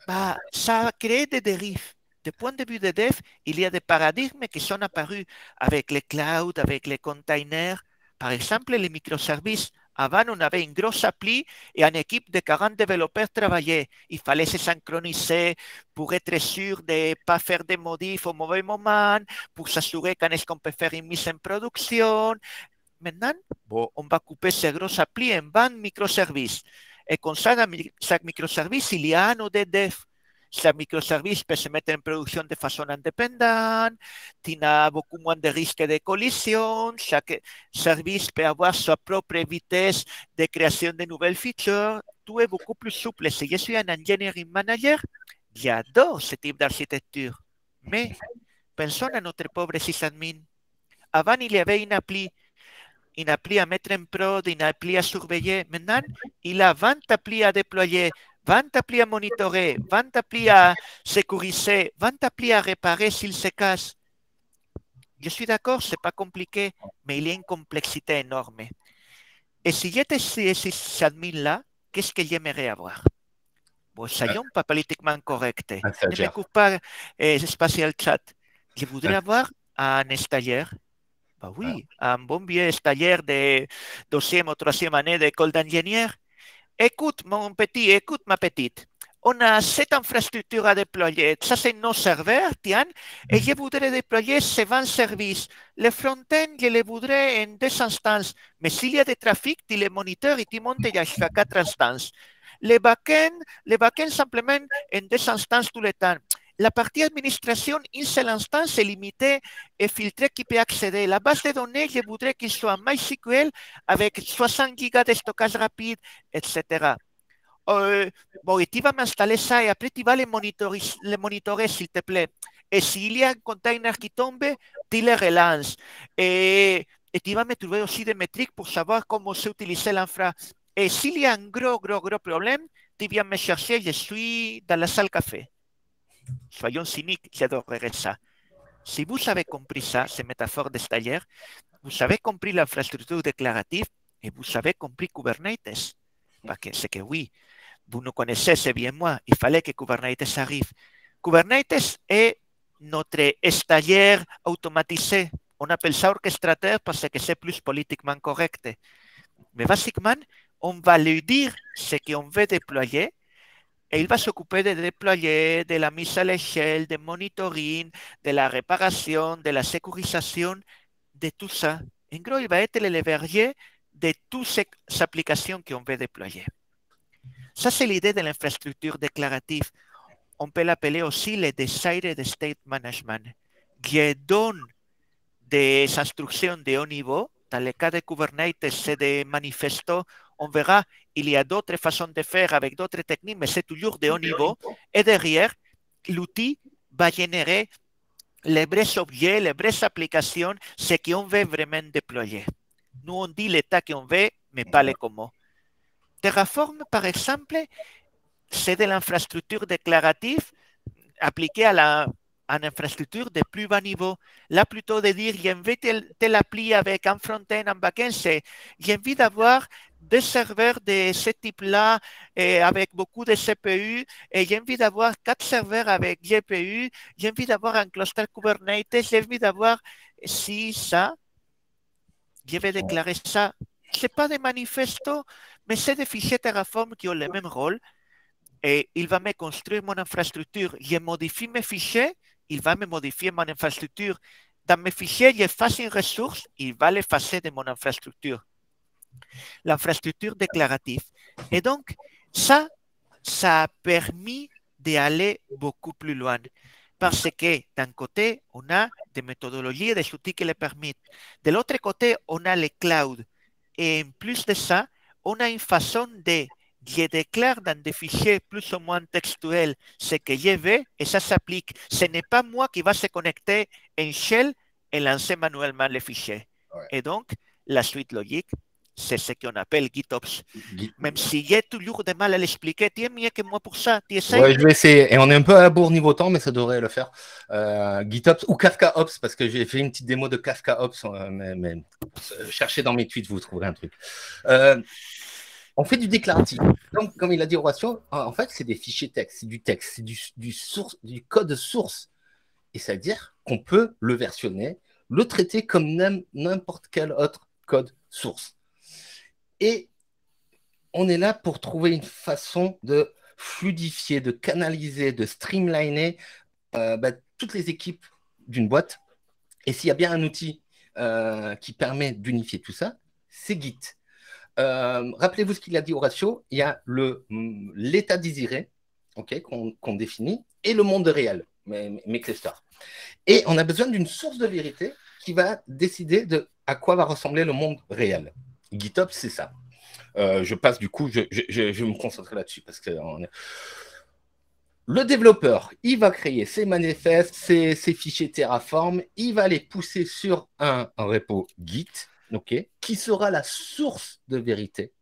S1: a créé des dérives. Du point de vue des devs, il y a des paradigmes qui sont apparus avec les clouds, avec les containers. Par exemple, les microservices. Avant, on avait une grosse appli et une équipe de 40 développeurs travaillait. Il fallait se synchroniser pour être sûr de ne pas faire des modifs au mauvais moment, pour s'assurer quand est-ce qu'on peut faire une mise en production. Maintenant, on va couper ces grosses applis en 20 microservices. Et comme ça, chaque microservice, il y a un ou deux devs. Chaque microservice peut se mettre en production de façon indépendante, tu as beaucoup moins de risques de collision, chaque service peut avoir sa propre vitesse de création de nouvelles features, tout est beaucoup plus souple. Si je suis un engineering manager, j'adore ce type d'architecture. Mais pensons à notre pauvre sysadmin. Avant, il y avait une appli à mettre en prod, une appli à surveiller. Maintenant, il a 20 applis à déployer, 20 applis à monitorer, 20 applis à sécuriser, 20 applis à réparer s'il se casse. Je suis d'accord, c'est pas compliqué, mais il y a une complexité énorme. Et si j'étais ces admin-là, qu'est-ce que j'aimerais avoir? Bon, soyons pas politiquement corrects.
S2: Un
S1: Ne me
S2: stagiaire.
S1: coupe pas spatial chat. Je voudrais avoir un stagiaire. Bah oui, un bon vieux stagiaire de deuxième ou troisième année d'école d'ingénieur. Écoute, mon petit, écoute, ma petite. On a cette infrastructure à déployer. Ça, c'est nos serveurs, tiens. Et je voudrais déployer ces 20 services. Le front-end, je les voudrais en 2 instances. Mais s'il y a des trafics, tu les moniteurs et tu montes jusqu'à 4 instances. Les back-end simplement en 2 instances tout le temps. La partie administration, une seule instance est limitée et filtrée qui peut accéder. La base de données, je voudrais qu'il soit MySQL avec 60 gigas de stockage rapide, etc. Bon, et tu vas m'installer ça et après tu vas les monitorer s'il te plaît. Et s'il y a un container qui tombe, tu les relances. Et tu vas me trouver aussi des métriques pour savoir comment s'utiliser l'infra. Et s'il y a un gros problème, tu viens me chercher, je suis dans la salle café. Soyons cyniques, j'adorerais ça. Si vous avez compris ça, ces métaphores de stagiaire, vous avez compris l'infrastructure déclarative et vous avez compris Kubernetes. Parce que c'est que oui, vous nous connaissez, c'est bien moi, il fallait que Kubernetes arrive. Kubernetes est notre stagiaire automatisé. On appelle ça orchestrateur parce que c'est plus politiquement correct. Mais basiquement, on va lui dire ce qu'on veut déployer et il va s'occuper de déployer, de la mise à l'échelle, de monitoring, de la réparation, de la sécurisation, de tout ça. En gros, il va être l'héberger de toutes ces applications qu'on veut déployer. Ça, c'est l'idée de l'infrastructure déclarative. On peut l'appeler aussi le Decided State Management, qui donne des instructions de haut niveau. Dans le cas de Kubernetes, c'est des manifestos. On verra, il y a d'autres façons de faire avec d'autres techniques, mais c'est toujours de haut niveau. Et derrière, l'outil va générer les vrais objets, les vraies applications, ce qu'on veut vraiment déployer. Nous, on dit l'état qu'on veut, mais pas les comment. Terraform, par exemple, c'est de l'infrastructure déclarative appliquée à une infrastructure de plus bas niveau. Là, plutôt de dire, j'ai envie telle appli avec un front-end, un back-end, c'est j'ai envie d'avoir des serveurs de ce type-là avec beaucoup de CPU et j'ai envie d'avoir 4 serveurs avec GPU, j'ai envie d'avoir un cluster Kubernetes, j'ai envie d'avoir si ça, je vais déclarer ça. Ce n'est pas des manifestos, mais c'est des fichiers Terraform qui ont le même rôle et il va me construire mon infrastructure. Je modifie mes fichiers, il va me modifier mon infrastructure. Dans mes fichiers, j'efface une ressource, il va l'effacer de mon infrastructure. L'infrastructure déclarative. Et donc, ça a permis d'aller beaucoup plus loin. Parce que d'un côté, on a des méthodologies et des outils qui le permettent. De l'autre côté, on a les clouds. Et en plus de ça, on a une façon de je déclare dans des fichiers plus ou moins textuels ce que je veux et ça s'applique. Ce n'est pas moi qui va se connecter en shell et lancer manuellement les fichiers. Ouais. Et donc, la suite logique, c'est ce qu'on appelle GitOps. Même si j'ai toujours de mal à l'expliquer, tu es mieux que moi pour ça. Tu essayes?
S2: Ouais, je vais essayer. Et on est un peu à bourre niveau temps, mais ça devrait le faire. GitOps ou KafkaOps, parce que j'ai fait une petite démo de KafkaOps, mais cherchez dans mes tweets, vous trouverez un truc. On fait du déclaratif. Donc, comme il a dit Horatio, en fait, c'est des fichiers texte, c'est du code source. Et c'est-à-dire qu'on peut le versionner, le traiter comme n'importe quel autre code source. Et on est là pour trouver une façon de fluidifier, de canaliser, de streamliner toutes les équipes d'une boîte. Et s'il y a bien un outil qui permet d'unifier tout ça, c'est Git. Rappelez-vous ce qu'il a dit Horatio, il y a l'état désiré qu'on définit et le monde réel, mes clusters. Et on a besoin d'une source de vérité qui va décider à quoi va ressembler le monde réel. GitOps, c'est ça. Je passe du coup, je vais me concentrer là-dessus parce que le développeur, il va créer ses manifestes, ses fichiers Terraform, il va les pousser sur un repo Git, qui sera la source de vérité,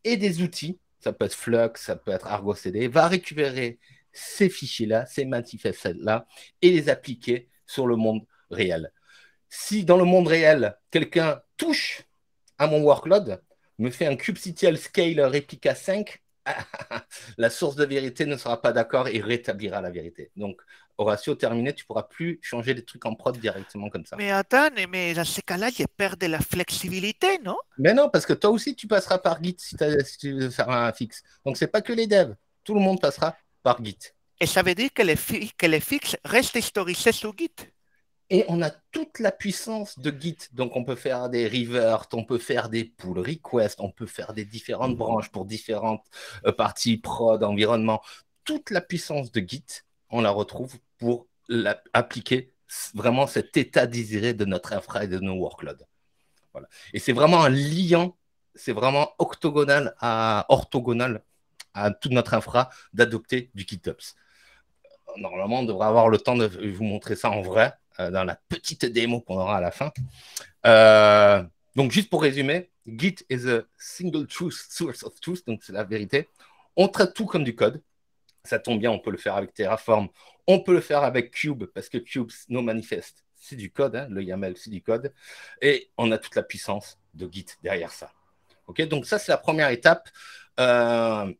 S2: et des outils, ça peut être Flux, ça peut être Argo CD, va récupérer ces fichiers-là, ces manifestes-là, et les appliquer sur le monde réel. Si dans le monde réel, quelqu'un touche à mon workload, me fait un kubectl scale replica 5, la source de vérité ne sera pas d'accord et rétablira la vérité. Donc, Horatio, terminé, tu ne pourras plus changer des trucs en prod directement comme ça.
S1: Mais attends, mais dans ces cas-là, je perds de la flexibilité, non?
S2: Mais non, parce que toi aussi, tu passeras par Git si tu veux faire un fixe. Donc, ce n'est pas que les devs. Tout le monde passera par Git.
S1: Et ça veut dire que les fixes restent historisés sous Git?
S2: Et on a toute la puissance de Git. Donc, on peut faire des reverts, on peut faire des pull requests, on peut faire des différentes branches pour différentes parties prod, environnement. Toute la puissance de Git, on la retrouve pour appliquer vraiment cet état désiré de notre infra et de nos workloads. Voilà. Et c'est vraiment un liant, c'est vraiment orthogonal à toute notre infra d'adopter du GitOps. Normalement, on devrait avoir le temps de vous montrer ça en vrai dans la petite démo qu'on aura à la fin. Donc, juste pour résumer, Git is a single truth source of truth, donc c'est la vérité. On traite tout comme du code. Ça tombe bien, on peut le faire avec Terraform. On peut le faire avec Cube, parce que Cube, nos manifestes, c'est du code. Hein, le YAML, c'est du code. Et on a toute la puissance de Git derrière ça. Okay, donc ça, c'est la première étape. On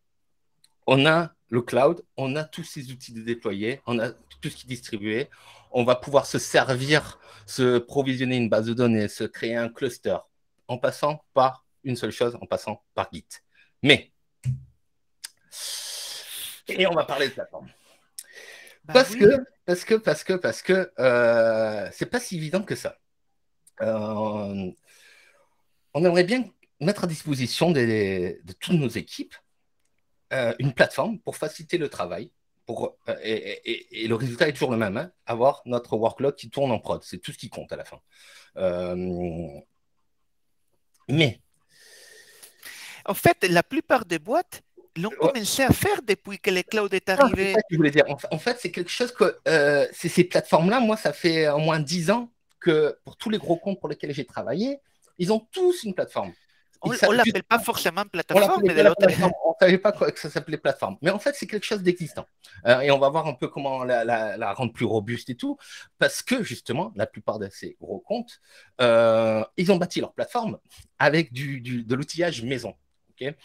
S2: a le cloud, on a tous ces outils de déployer, on a tout ce qui est distribué. On va pouvoir se servir, se provisionner une base de données, se créer un cluster, en passant par une seule chose, en passant par Git. Mais, et on va parler de plateforme. Parce que c'est pas si évident que ça. On aimerait bien mettre à disposition de toutes nos équipes une plateforme pour faciliter le travail. Et le résultat est toujours le même, hein, avoir notre workload qui tourne en prod. C'est tout ce qui compte à la fin. Mais...
S1: En fait, la plupart des boîtes l'ont commencé à faire depuis que le cloud est arrivé.
S2: C'est ça que je voulais dire. En fait, c'est quelque chose que ces plateformes-là, moi, ça fait au moins 10 ans que pour tous les gros comptes pour lesquels j'ai travaillé, ils ont tous une plateforme.
S1: On ne l'appelle pas forcément plateforme, mais de l'autre.
S2: On ne savait pas que ça s'appelait plateforme. Mais en fait, c'est quelque chose d'existant. Et on va voir un peu comment la rendre plus robuste et tout. Parce que, justement, la plupart de ces gros comptes, ils ont bâti leur plateforme avec de l'outillage maison. Okay,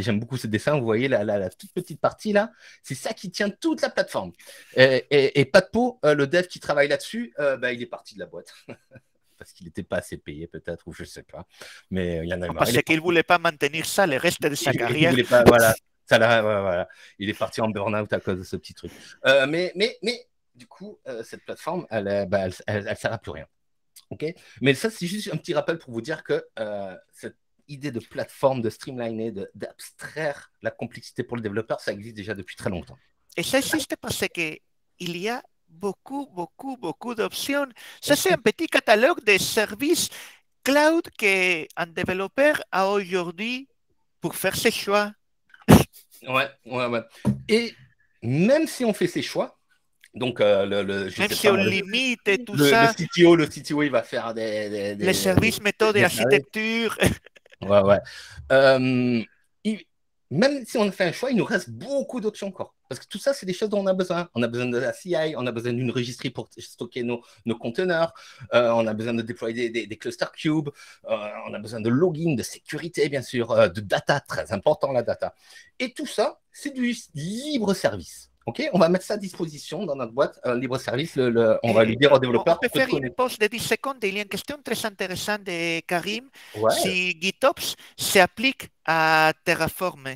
S2: j'aime beaucoup ce dessin. Vous voyez la toute petite partie là, c'est ça qui tient toute la plateforme. Et pas de peau, le dev qui travaille là-dessus, il est parti de la boîte. Parce qu'il n'était pas assez payé peut-être, ou je ne sais pas. Mais il y en a marre.
S1: Parce qu'il ne voulait pas maintenir ça le reste de sa carrière.
S2: Il pas, voilà, voilà. Il est parti en burn-out à cause de ce petit truc. Mais du coup, cette plateforme, elle ne sert à plus rien. Okay, mais ça, c'est juste un petit rappel pour vous dire que cette idée de plateforme, de streamliner, d'abstraire la complexité pour le développeur, ça existe déjà depuis très longtemps.
S1: Et ça existe parce qu'il y a beaucoup d'options. Ça, c'est un petit catalogue de services cloud qu'un développeur a aujourd'hui pour faire ses choix.
S2: Ouais. Et même si on fait ses choix, donc
S1: même si on limite et tout ça,
S2: le CTO, il va faire les
S1: services, méthodes et architecture.
S2: Ouais. Même si on fait un choix, il nous reste beaucoup d'options encore. Parce que tout ça, c'est des choses dont on a besoin. On a besoin de la CI, on a besoin d'une registry pour stocker nos conteneurs, on a besoin de déployer des clusters cubes, on a besoin de logging, de sécurité, bien sûr, de data, très important la data. Et tout ça, c'est du libre service. Okay, on va mettre ça à disposition dans notre boîte, libre service. On va lui dire aux développeurs.
S1: On peut faire une pause de 10 secondes. Il y a une question très intéressante de Karim. Ouais. Si GitOps s'applique à Terraform.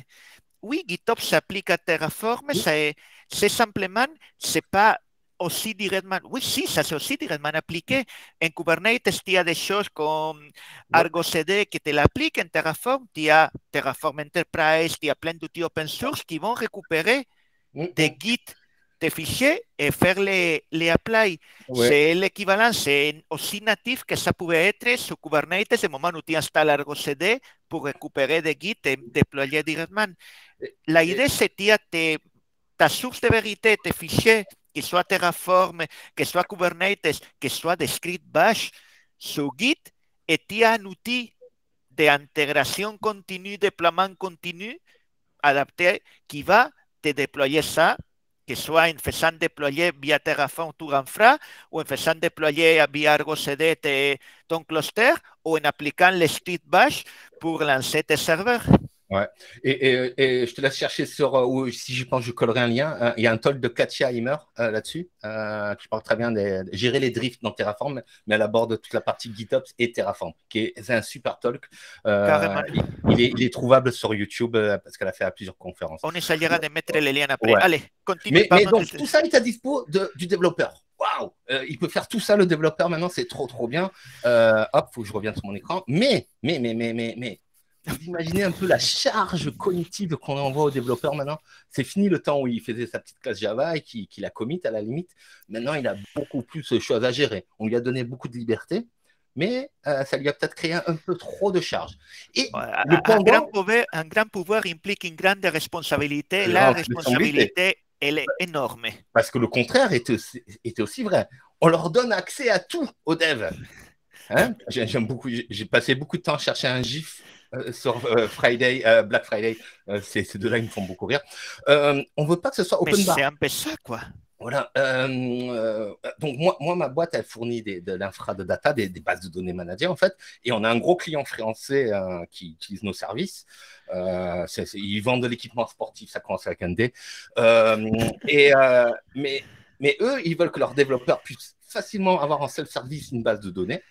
S1: Oui, GitOps s'applique à Terraform. Oui. C'est simplement, c'est pas aussi directement. Oui, si, ça c'est aussi directement appliqué. En Kubernetes, il y a des choses comme Argo CD qui te l'appliquent. En Terraform, il y a Terraform Enterprise, il y a plein d'outils open source qui vont récupérer des Git, des fichiers et faire les apply. Ouais. C'est l'équivalent, c'est aussi natif que ça pouvait être sur Kubernetes au moment où tu installes Argo CD pour récupérer des Git et déployer directement. L'idée, c'est que ta source de vérité, tes fichiers, que soit Terraform, que soit Kubernetes, que soit des scripts bash sur Git, et tu as un outil d'intégration continue, déploiement continu, adapté, qui va te déployer ça, que soit en faisant déployer via Terraform ton infra, ou en faisant déployer via Argo CD ton cluster, ou en appliquant les scripts bash pour lancer tes serveurs.
S2: Ouais. Et je te laisse chercher sur, ou si je pense, je collerai un lien. Il y a un talk de Katia Heimer là-dessus, qui parle très bien de gérer les drifts dans Terraform, mais elle aborde toute la partie GitOps et Terraform, qui est un super talk. Il est trouvable sur YouTube parce qu'elle a fait à plusieurs conférences.
S1: On essayera de mettre les liens après. Ouais. Allez, continue.
S2: Mais donc, tout ça est à dispo du développeur. Waouh, il peut faire tout ça, le développeur, maintenant, c'est trop bien. Hop, faut que je revienne sur mon écran. Mais, vous imaginez un peu la charge cognitive qu'on envoie aux développeurs maintenant. C'est fini le temps où il faisait sa petite classe Java et qu'il la commit à la limite. Maintenant, il a beaucoup plus de choses à gérer. On lui a donné beaucoup de liberté, mais ça lui a peut-être créé un peu trop de charge. Et
S1: un grand pouvoir implique une grande responsabilité. La responsabilité, elle est énorme.
S2: Parce que le contraire était aussi vrai. On leur donne accès à tout aux devs. Hein, j'aime beaucoup. J'ai passé beaucoup de temps à chercher un GIF sur Friday, Black Friday, ces deux-là, ils me font beaucoup rire. On veut pas que ce soit open
S1: Mais
S2: bar.
S1: c'est un peu ça, quoi.
S2: Voilà. Donc, moi, ma boîte, elle fournit de l'infra de data, des bases de données managées, en fait. Et on a un gros client français qui utilise nos services. Ils vendent de l'équipement sportif, ça commence avec un D. Mais eux, ils veulent que leurs développeurs puissent facilement avoir en self-service une base de données.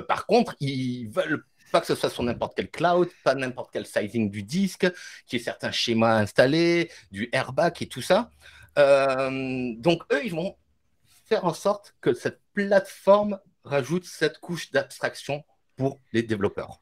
S2: Par contre, ils veulent pas que ce soit sur n'importe quel cloud, pas n'importe quel sizing du disque, qu'il y ait certains schémas installés, du airbag et tout ça. Donc, eux, ils vont faire en sorte que cette plateforme rajoute cette couche d'abstraction pour les développeurs.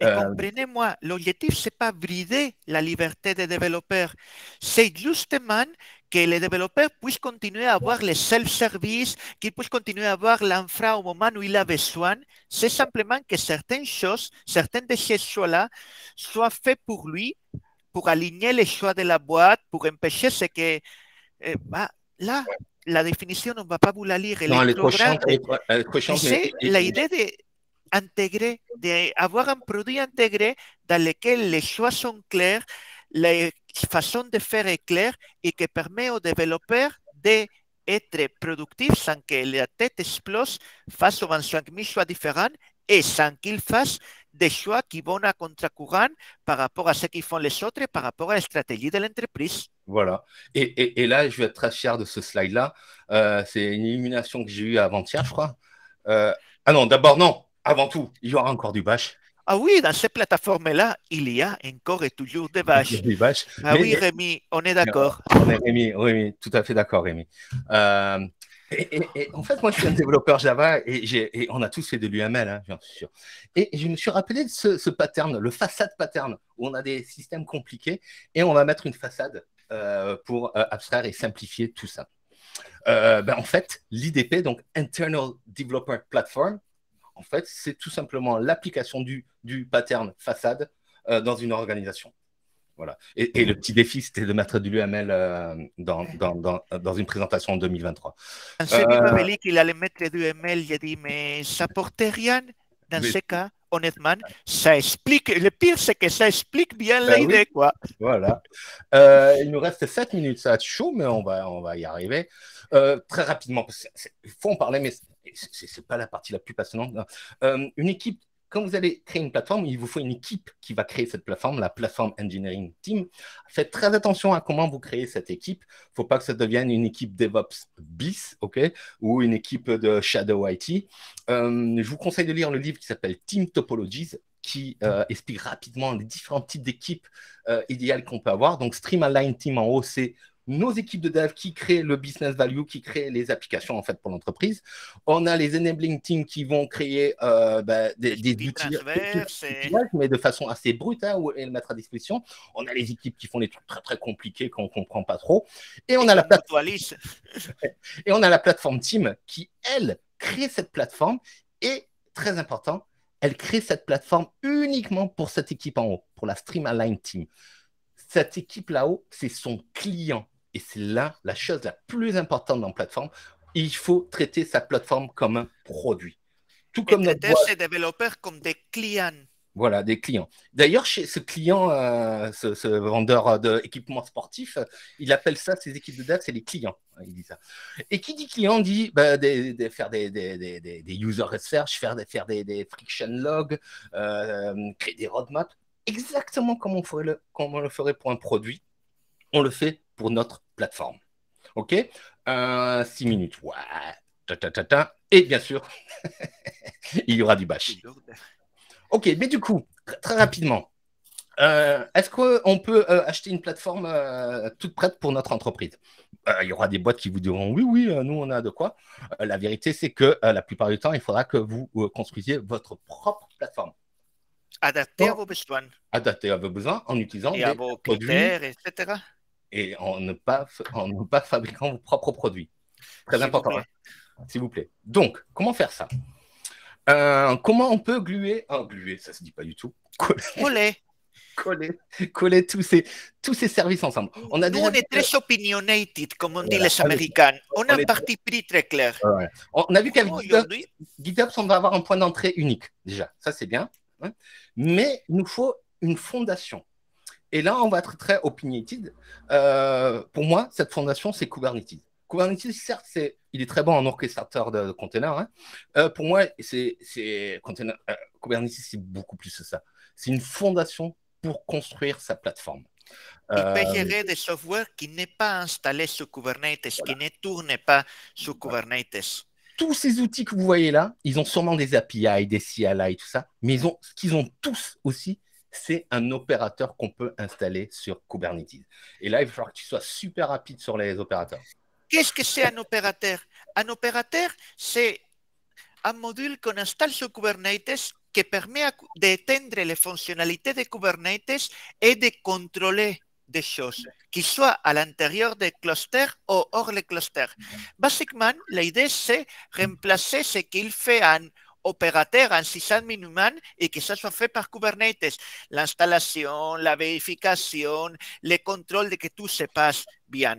S1: Et comprenez-moi, l'objectif, ce n'est pas brider la liberté des développeurs, c'est justement que les développeurs puissent continuer à avoir les self-service, qu'ils puissent continuer à avoir l'infra au moment où il a besoin. C'est simplement que certaines choses, certaines de ces choix-là soient faits pour lui, pour aligner les choix de la boîte, pour empêcher ce que... là, la définition, on ne va pas vous la lire.
S2: Non, elle est trop chiante,
S1: c'est l'idée d'intégrer, d'avoir un produit intégré dans lequel les choix sont clairs, la façon de faire est claire et qui permet aux développeurs d'être productifs sans que la tête explose face aux 25 000 choix différents et sans qu'ils fassent des choix qui vont à contre-courant par rapport à ce qu'ils font les autres et par rapport à la stratégie de l'entreprise.
S2: Voilà. Et là, je vais être très fier de ce slide-là. C'est une illumination que j'ai eue avant-hier, je crois. Ah non, d'abord, non. Avant tout, il y aura encore du bash.
S1: Ah oui, dans ces plateformes-là, il y a encore et toujours des bash. Ah oui, Rémi, on est d'accord.
S2: On est Rémi, tout à fait d'accord, Rémi. Et en fait, moi, je suis un développeur Java et on a tous fait de l'UML, hein, bien sûr. Et je me suis rappelé de ce pattern, le façade pattern, où on a des systèmes compliqués et on va mettre une façade pour abstraire et simplifier tout ça. En fait, l'IDP, donc Internal Developer Platform, en fait, c'est tout simplement l'application du pattern façade dans une organisation. Voilà. Et le petit défi, c'était de mettre de l'UML dans une présentation en 2023.
S1: C'est lui m'avait dit qu'il allait mettre de l'UML. J'ai dit, mais ça porte rien dans ce cas. Honnêtement, ça explique. Le pire, c'est que ça explique bien l'idée, oui. Quoi.
S2: Voilà. Il nous reste 7 minutes. Ça va être chaud, mais on va y arriver. Très rapidement, il faut en parler, mais ce n'est pas la partie la plus passionnante. Une équipe, quand vous allez créer une plateforme, il vous faut une équipe qui va créer cette plateforme, la Platform Engineering Team. Faites très attention à comment vous créez cette équipe. Il ne faut pas que ça devienne une équipe DevOps bis, okay, ou une équipe de Shadow IT. Je vous conseille de lire le livre qui s'appelle Team Topologies, qui explique rapidement les différents types d'équipes idéales qu'on peut avoir. Donc, Stream-Align Team en haut, c'est nos équipes de dev qui créent le business value, qui créent les applications en fait pour l'entreprise. On a les enabling teams qui vont créer des outils, mais de façon assez brute et le mettre à disposition. On a les équipes qui font des trucs très très compliqués qu'on ne comprend pas trop. Et on a la plateforme team qui, elle, crée cette plateforme et, très important, elle crée cette plateforme uniquement pour cette équipe en haut, pour la Stream Align Team. Cette équipe là-haut, c'est son client. Et c'est là la chose la plus importante dans la plateforme. Il faut traiter sa plateforme comme un produit.
S1: Tout comme notre boîte. Ces développeurs comme des clients.
S2: Voilà, des clients. D'ailleurs, chez ce client, ce vendeur d'équipements sportifs, il appelle ça, ses équipes de dev, c'est les clients. Il dit ça. Et qui dit client dit faire des user research, faire des friction logs, créer des roadmaps. Exactement comme on le ferait pour un produit, on le fait pour notre plateforme. OK, 6 minutes. Ouais. Et bien sûr, il y aura du bash. OK, mais du coup, très rapidement, est-ce qu'on peut acheter une plateforme toute prête pour notre entreprise? Il y aura des boîtes qui vous diront oui, nous on a de quoi. La vérité, c'est que la plupart du temps, il faudra que vous construisiez votre propre plateforme.
S1: Adapté à vos besoins.
S2: Adapté à vos besoins en utilisant
S1: des vos critères, etc.
S2: Et en ne pas fabriquant vos propres produits. Très important, s'il vous plaît. Donc, comment faire ça? Comment on peut gluer? Gluer, ça ne se dit pas du tout. Coller tous ces services ensemble.
S1: Nous, on est très opinionated, comme on dit les Américains. On a un parti pris très clair.
S2: Ouais. On a vu qu'avec GitHub, on va avoir un point d'entrée unique, déjà. Ça, c'est bien. Mais il nous faut une fondation. Et là, on va être très opinionated. Pour moi, cette fondation, c'est Kubernetes. Kubernetes, certes, il est très bon en orchestrateur de containers. Hein. Pour moi, Kubernetes, c'est beaucoup plus que ça. C'est une fondation pour construire sa plateforme.
S1: Il peut gérer des softwares qui n'est pas installé sur Kubernetes, qui ne tourne pas sur Kubernetes.
S2: Tous ces outils que vous voyez là, ils ont sûrement des API, des CLI, tout ça, mais ce qu'ils ont tous aussi, c'est un opérateur qu'on peut installer sur Kubernetes. Et là, il va falloir que tu sois super rapide sur les opérateurs.
S1: Qu'est-ce que c'est un opérateur? Un opérateur, c'est un module qu'on installe sur Kubernetes qui permet d'éteindre les fonctionnalités de Kubernetes et de contrôler des choses, qu'ils soient à l'intérieur des clusters ou hors les clusters. Basiquement, l'idée, c'est remplacer ce qu'il fait un opérateur, un sysadmin humain, et que ça soit fait par Kubernetes. L'installation, la vérification, le contrôle de que tout se passe bien.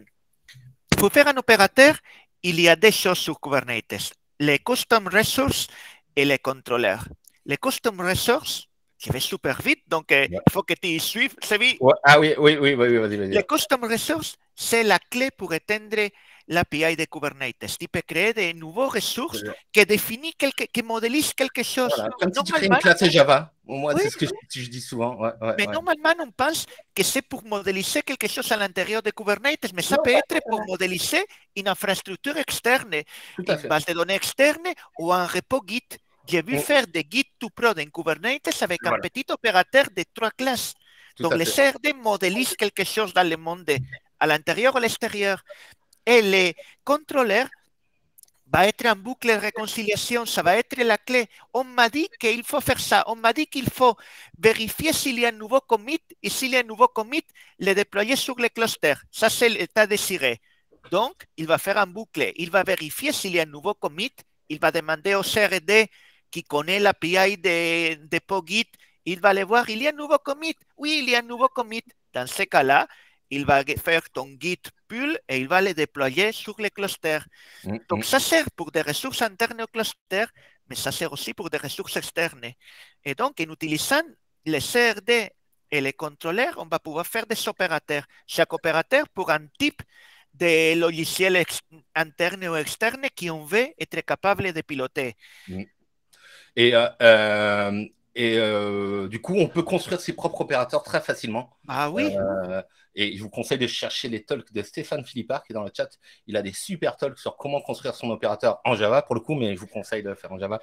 S1: Pour faire un opérateur, il y a des choses sur Kubernetes, les custom resources et les contrôleurs. Les custom resources, je vais super vite, donc il faut que tu y suives.
S2: Ouais. Ah oui, vas-y.
S1: Les custom resources, c'est la clé pour éteindre l'API de Kubernetes. Tu peux créer de nouvelles ressources qui modélisent quelque chose.
S2: Voilà. Comme si tu crées une classe Java. Moi, c'est ce que je dis souvent.
S1: Mais normalement, on pense que c'est pour modéliser quelque chose à l'intérieur de Kubernetes, mais ça peut être pour modéliser une infrastructure externe, une base de données externe ou un repo Git. J'ai vu faire des Git to prod en Kubernetes avec un petit opérateur de 3 classes. Donc, les CRD modélisent quelque chose dans le monde, à l'intérieur ou à l'extérieur. Et les contrôleurs va être en boucle de réconciliation, ça va être la clé. On m'a dit qu'il faut faire ça. On m'a dit qu'il faut vérifier s'il y a un nouveau commit et s'il y a un nouveau commit, le déployer sur les clusters. Ça, c'est l'état désiré. Donc, il va faire en boucle. Il va vérifier s'il y a un nouveau commit. Il va demander au CRD qui connaît l'API de POGIT. Il va aller voir, il y a un nouveau commit. Oui, il y a un nouveau commit. Dans ce cas-là, il va faire ton Git pull et il va le déployer sur les clusters. Donc, ça sert pour des ressources internes au cluster, mais ça sert aussi pour des ressources externes. Et donc, en utilisant les CRD et les contrôleurs, on va pouvoir faire des opérateurs. Chaque opérateur pour un type de logiciel interne ou externe qu'on veut être capable de piloter.
S2: Et du coup, on peut construire ses propres opérateurs très facilement.
S1: Ah oui.
S2: Et je vous conseille de chercher les talks de Stéphane Philippard qui est dans le chat. Il a des super talks sur comment construire son opérateur en Java, pour le coup, mais je vous conseille de le faire en Java.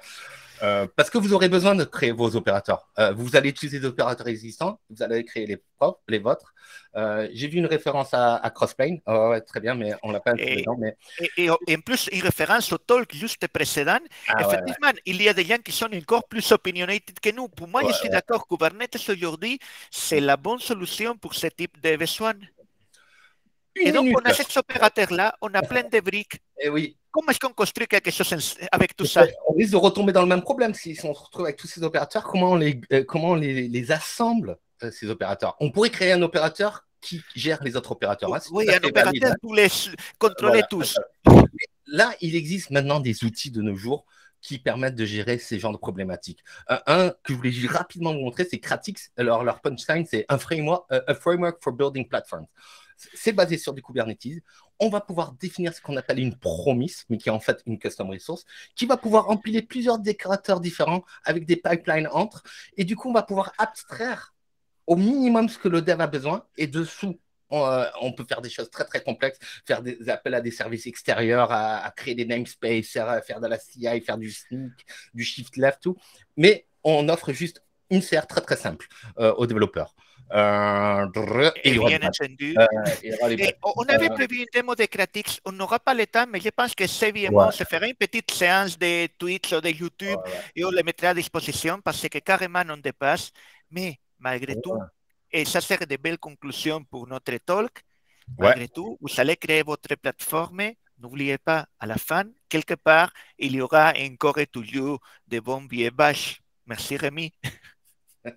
S2: Parce que vous aurez besoin de créer vos opérateurs. Vous allez utiliser des opérateurs existants, vous allez créer les vôtres. J'ai vu une référence à Crossplane. Ouais, très bien, mais on ne l'a pas inclus dedans. Mais...
S1: Et en plus, il référence au talk juste précédent. Effectivement, il y a des gens qui sont encore plus opinionated que nous. Pour moi, je suis d'accord. Kubernetes aujourd'hui, c'est la bonne solution pour ce type de besoin. Et donc, on a cet opérateur-là, on a plein de briques.
S2: Et oui.
S1: Comment est-ce qu'on construit quelque chose avec tout ça?
S2: On risque de retomber dans le même problème. Si on se retrouve avec tous ces opérateurs, comment on les assemble, ces opérateurs? On pourrait créer un opérateur qui gère les autres opérateurs. Hein,
S1: oui, un opérateur pour les contrôler tous.
S2: Là, il existe maintenant des outils de nos jours qui permettent de gérer ces genres de problématiques. Un que je voulais rapidement vous montrer, c'est Kratix. Alors, leur punchline, c'est a framework for building platforms. C'est basé sur du Kubernetes. On va pouvoir définir ce qu'on appelle une promise, mais qui est en fait une custom resource, qui va pouvoir empiler plusieurs décorateurs différents avec des pipelines entre. Et du coup, on va pouvoir abstraire au minimum ce que le dev a besoin. Et dessous, on peut faire des choses très, très complexes, faire des appels à des services extérieurs, à créer des namespaces, faire de la CI, faire du sneak, du shift left, tout. Mais on offre juste une CR très, très simple aux développeurs.
S1: Et bien entendu. On avait prévu une démo de Kratix. On n'aura pas le temps, mais je pense que CVMO se fera une petite séance de Twitch ou de YouTube et on le mettra à disposition parce que carrément on dépasse. Mais malgré tout, et ça serait de belles conclusions pour notre talk, malgré tout, vous allez créer votre plateforme. N'oubliez pas, à la fin, quelque part, il y aura un core to you de bon vieux bash. Merci Rémi.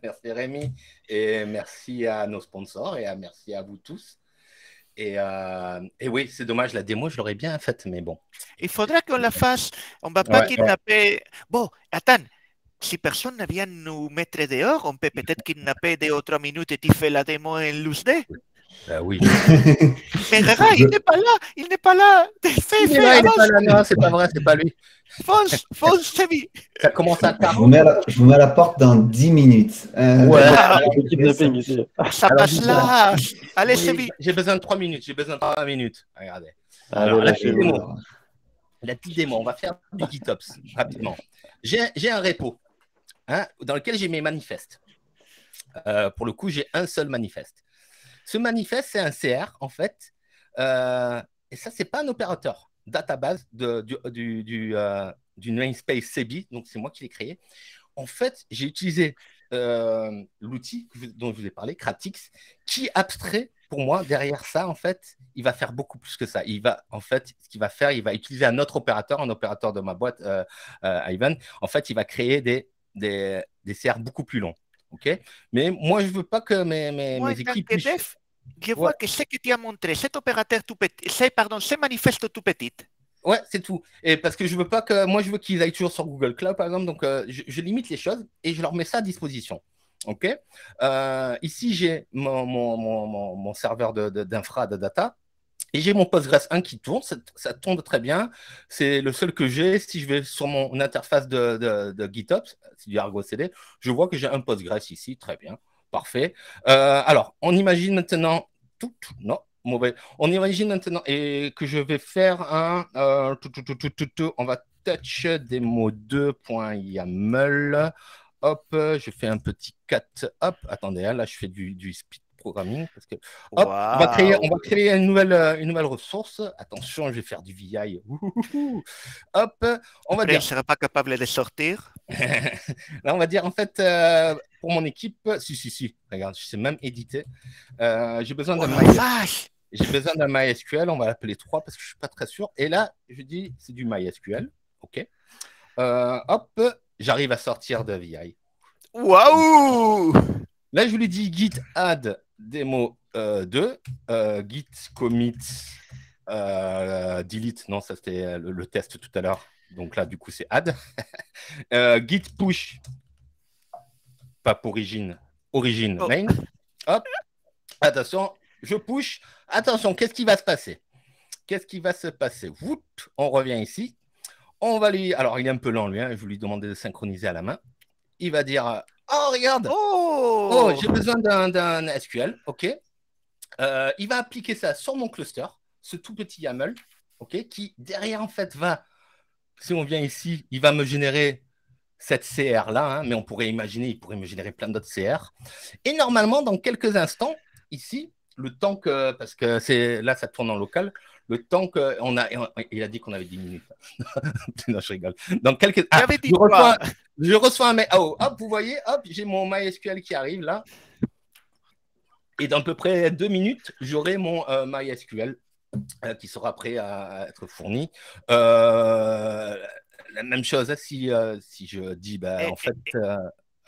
S2: Merci Rémi et merci à nos sponsors et merci à vous tous. Et oui, c'est dommage, la démo, je l'aurais bien faite, mais bon.
S1: Il faudra qu'on la fasse. On ne va pas kidnapper. Bon, attends, si personne ne vient nous mettre dehors, on peut peut-être kidnapper 2 ou 3 minutes et tu fais la démo en loose day.
S2: Oui.
S1: Mais regarde, il n'est pas là, il n'est pas là. Fais,
S2: Il est
S1: avance.
S2: pas là, non, c'est pas vrai, c'est pas lui.
S1: Fonce, Sébi.
S2: Ça commence à
S3: Je vous mets à la porte dans 10 minutes.
S2: Ouais.
S1: Ça passe là. Allez, Sébi.
S2: J'ai besoin de 3 minutes. J'ai besoin de 3 minutes. Regardez.
S4: Alors,
S2: la petite démo, on va faire du GitOps rapidement. J'ai un repo dans lequel j'ai mes manifestes. Pour le coup, j'ai un seul manifeste. Ce manifeste, c'est un CR, en fait. Et ça, c'est pas un opérateur database du namespace CB. Donc, c'est moi qui l'ai créé. En fait, j'ai utilisé l'outil dont je vous ai parlé, Kratix, qui abstrait pour moi derrière ça. En fait, il va faire beaucoup plus que ça. Ce qu'il va faire, il va utiliser un autre opérateur, un opérateur de ma boîte, Ivan. En fait, il va créer des CR beaucoup plus longs. OK? Mais moi, je veux pas que mes équipes puissent...
S1: Je vois que ce que tu as montré, cet opérateur tout petit, ce manifeste tout petit.
S2: Ouais, c'est tout. Et parce que je veux pas que... Moi, je veux qu'ils aillent toujours sur Google Cloud, par exemple. Donc, je limite les choses et je leur mets ça à disposition. OK? Ici, j'ai mon serveur d'infra, de data. Et j'ai mon Postgres 1 qui tourne. Ça tourne très bien. C'est le seul que j'ai. Si je vais sur mon interface de GitOps, c'est du Argo CD, je vois que j'ai un Postgres ici. Très bien. Parfait. Alors, on imagine maintenant... Non, mauvais. On imagine maintenant et que je vais faire on va touch demo 2.yaml. Hop, je fais un petit cat. Hop, attendez, là, je fais du speed programming parce que hop, on va créer une nouvelle ressource. Attention, je vais faire du VI. Hop, on va dire.
S1: Je ne serai pas capable de sortir.
S2: Là, on va dire en fait pour mon équipe, si, regarde, je sais même éditer. J'ai besoin d'un MySQL, on va l'appeler 3 parce que je ne suis pas très sûr. Et là, je dis c'est du MySQL. OK. Hop, j'arrive à sortir de VI.
S1: Waouh!
S2: Là, je lui dis git add demo 2, git commit delete. Non, ça c'était le test tout à l'heure. Donc là, du coup, c'est add. Git push, pas pour origine main. Hop, attention, je push. Attention, qu'est-ce qui va se passer? On revient ici. On va lui... Alors, il est un peu lent, lui. Je vais lui demander de synchroniser à la main. Il va dire... Oh, regarde! Oh, j'ai besoin d'un SQL. OK. Il va appliquer ça sur mon cluster, ce tout petit YAML, OK, qui, derrière, en fait, va... Si on vient ici, il va me générer cette CR-là, mais il pourrait me générer plein d'autres CR. Et normalement, dans quelques instants, ici, le temps que, parce que là, ça tourne en local, le temps qu'on a, il a dit qu'on avait 10 minutes. Non, je rigole. Dans quelques, je reçois un mail. Hop, vous voyez, hop, j'ai mon MySQL qui arrive là. Et dans à peu près 2 minutes, j'aurai mon MySQL qui sera prêt à être fourni. La même chose, si je dis, en fait...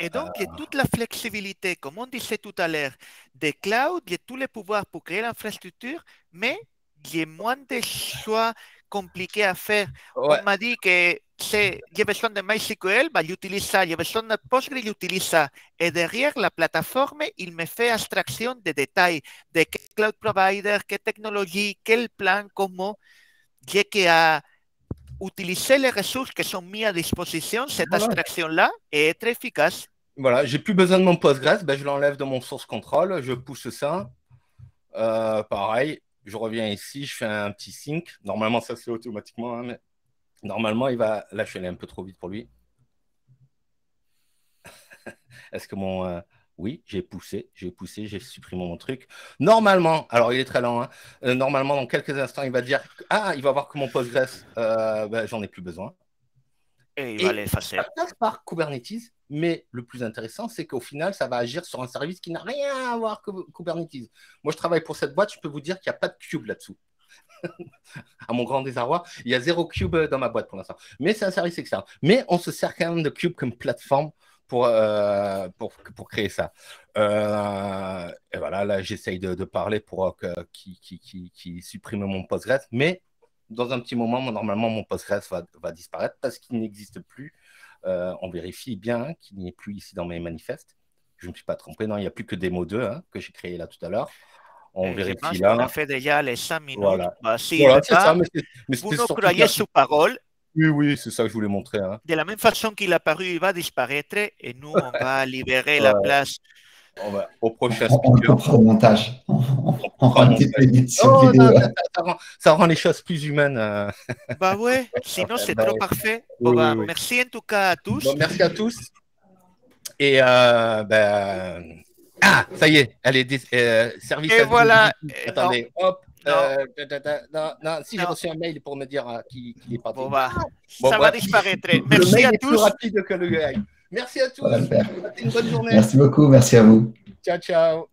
S1: Et donc, il y a toute la flexibilité, comme on disait tout à l'heure, des clouds, il y a tous les pouvoirs pour créer l'infrastructure, mais il y a moins de choix compliqués à faire. Ouais. On m'a dit que j'ai besoin de MySQL, j'utilise ça. J'ai besoin de Postgre, j'utilise ça. Et derrière la plateforme, il me fait abstraction de détails, de quel cloud provider, quelle technologie, quel plan, comment. J'ai qu'à utiliser les ressources qui sont mises à disposition, cette abstraction-là, et être efficace.
S2: Voilà, j'ai plus besoin de mon Postgres, je l'enlève de mon source control, je pousse ça. Pareil, je reviens ici, je fais un petit sync. Normalement, ça se fait automatiquement, mais normalement, il va... Là, je suis allé un peu trop vite pour lui. Est-ce que mon... Oui, j'ai poussé, j'ai supprimé mon truc. Normalement, alors il est très lent, normalement, dans quelques instants, il va dire il va voir que mon Postgres, j'en ai plus besoin.
S1: Et il va l'effacer.
S2: Ça passe par Kubernetes, mais le plus intéressant, c'est qu'au final, ça va agir sur un service qui n'a rien à voir que Kubernetes. Moi, je travaille pour cette boîte, je peux vous dire qu'il n'y a pas de cube là-dessous. À mon grand désarroi, il y a 0 cube dans ma boîte pour l'instant. Mais c'est un service externe. Mais on se sert quand même de cube comme plateforme pour créer ça. Et voilà, là, j'essaye de parler pour qui supprime mon Postgres, mais dans un petit moment, normalement, mon Postgres va disparaître parce qu'il n'existe plus on vérifie bien qu'il n'y ait plus ici dans mes manifestes. Je ne me suis pas trompé, non, il n'y a plus que démo 2 hein, que j'ai créé là tout à l'heure. On vérifie
S1: je
S2: là.
S1: pense qu'on a fait déjà les 5 minutes.
S2: Voilà,
S1: Voilà
S2: c'est ça.
S1: Vous nous croyez sur parole.
S2: Oui, c'est ça que je voulais montrer. Hein.
S1: De la même façon qu'il a paru, il va disparaître et nous, on va libérer la place.
S2: Au prochain
S3: on le comprend au montage. On fera une petite édition vidéo.
S2: Ça rend les choses plus humaines.
S1: Bah ouais, sinon c'est trop parfait.
S2: Oui,
S1: Bon,
S2: oui.
S1: Merci en tout cas à tous.
S2: Bon, merci à tous. Et ah, ça y est, elle est service.
S1: Et voilà.
S2: Attendez, hop.
S1: Non,
S2: si j'ai reçu un mail pour me dire qu'il est parti.
S1: Bon, ça va disparaître. Merci
S2: le mail
S1: à
S2: est
S1: tous.
S2: plus rapide que le gars. Merci à tous.
S3: Voilà,
S2: une bonne journée.
S3: Merci beaucoup, merci à vous.
S2: Ciao, ciao.